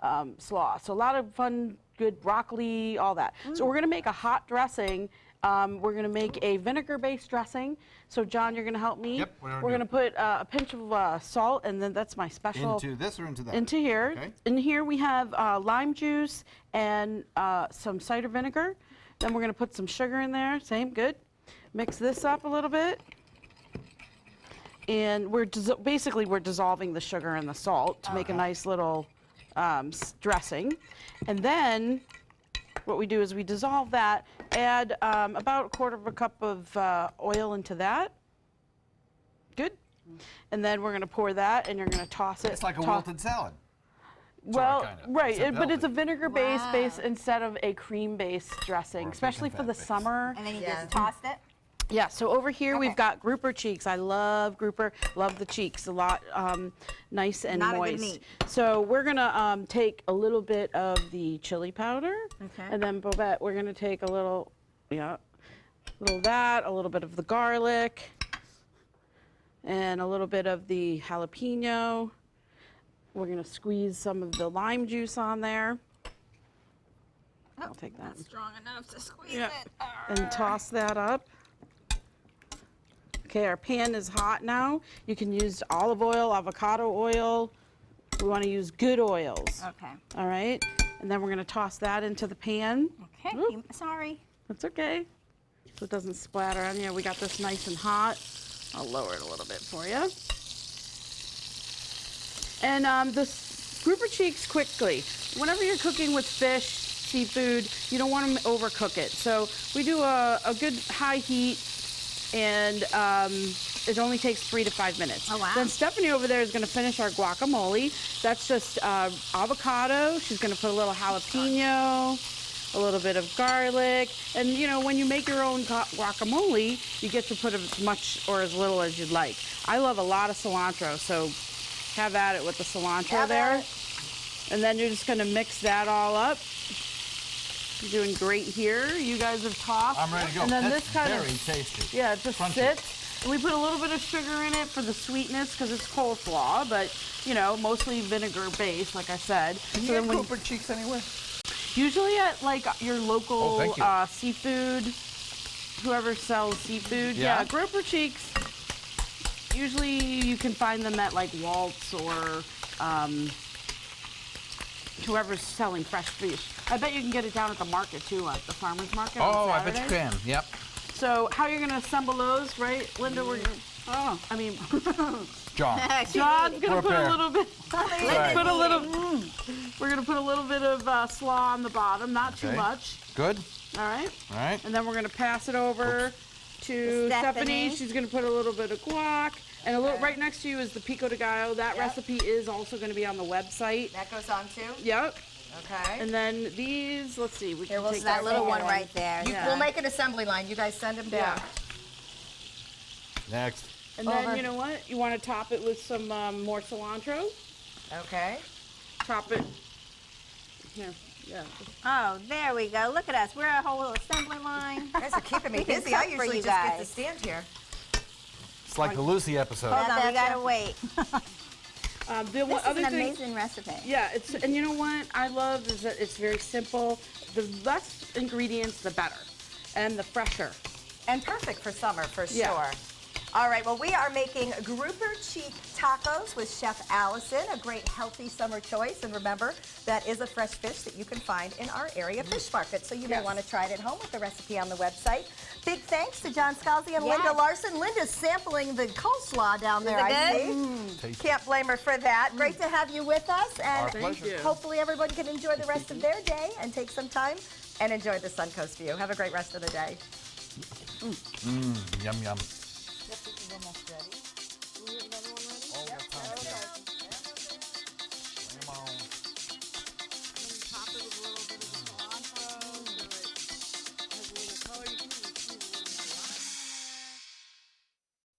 of slaw. So a lot of fun, good broccoli, all that. So we're going to make a hot dressing. We're going to make a vinegar-based dressing. So, John, you're going to help me? Yep. We're going to put a pinch of salt, and then that's my special. Into this or into that? Into here. Okay. In here we have lime juice and some cider vinegar. Then we're going to put some sugar in there. Same, good. Mix this up a little bit. And we're basically dissolving the sugar and the salt to make a nice little dressing. And then what we do is we dissolve that, add about 1/4 cup of oil into that. Good. And then we're going to pour that, and you're going to toss it. It's like a wilted salad. Well, Sort of, kinda, right, except but it's a healthy. vinegar-based base instead of a cream-based dressing, especially for the summer. And then you just tossed it? Yeah, so over here we've got grouper cheeks. I love grouper, love the cheeks, a lot nice and Not a moist. good meat. So we're gonna take a little bit of the chili powder, Okay. and then Bobette, we're gonna take a little, a little of that, a little bit of the garlic, and a little bit of the jalapeno. We're gonna squeeze some of the lime juice on there. I'll take that. Not strong enough to squeeze Yeah. it. And toss that up. Okay, our pan is hot now. You can use olive oil, avocado oil. We want to use good oils. Okay. All right, and then we're going to toss that into the pan. Okay, sorry. That's okay. So it doesn't splatter on you. We got this nice and hot. I'll lower it a little bit for you. And the grouper cheeks quickly. Whenever you're cooking with fish, seafood, you don't want to overcook it. So we do a good high heat, and it only takes 3 to 5 minutes. Oh, wow. Then Stephanie over there is going to finish our guacamole. That's just avocado. She's going to put a little jalapeno, a little bit of garlic. And, you know, when you make your own guacamole, you get to put as much or as little as you'd like. I love a lot of cilantro, so have at it with the cilantro there. And then you're just going to mix that all up. You're doing great here. You guys have tossed. I'm ready to go. And then That's this kind very of tasty. Yeah, it just Crunchy. sits. And we put a little bit of sugar in it for the sweetness because it's coleslaw, but you know, mostly vinegar based, like I said. Can you get grouper cheeks anywhere? Usually at like your local thank you. seafood, whoever sells seafood. Yeah. Yeah, grouper cheeks. Usually you can find them at like Walt's or whoever's selling fresh fish. I bet you can get it down at the market too, at the farmer's market. Oh, on I bet you Saturdays. can. Yep. So how you're gonna assemble those, right, Linda? We're John. John's gonna put a little bit. Right. Put a little. We're gonna put a little bit of slaw on the bottom, not too Okay. much. Good. All right. All right. And then we're gonna pass it over to Stephanie. She's gonna put a little bit of guac. And a little, right next to you is the pico de gallo. That recipe is also going to be on the website. That goes on too? Yep. Okay. And then these, let's see. We Here, can we'll take that little one right there. We'll make an assembly line. You guys send them down. Next. And then, you know what? You want to top it with some more cilantro. Okay. Top it. Here. Yeah. Oh, there we go. Look at us. We're a whole assembly line. You guys are keeping me We can busy. I cook for usually you just get to guys. stand here. It's like the Lucy episode. Hold on, we gotta wait. The This is other an thing- amazing recipe. Yeah, and you know what I love is that it's very simple. The less ingredients, the better, and the fresher. And perfect for summer, for Yeah. sure. All right, well, we are making grouper cheek tacos with Chef Allison, a great healthy summer choice. And remember, that is a fresh fish that you can find in our area fish market. So you may want to try it at home with the recipe on the website. Big thanks to John Scalzi and Linda Larson. Linda's sampling the coleslaw down there, I see. Can't blame her for that. Great to have you with us. And hopefully everyone can enjoy the rest of their day and take some time and enjoy the Suncoast view. Have a great rest of the day. Yum, yum. This is almost ready.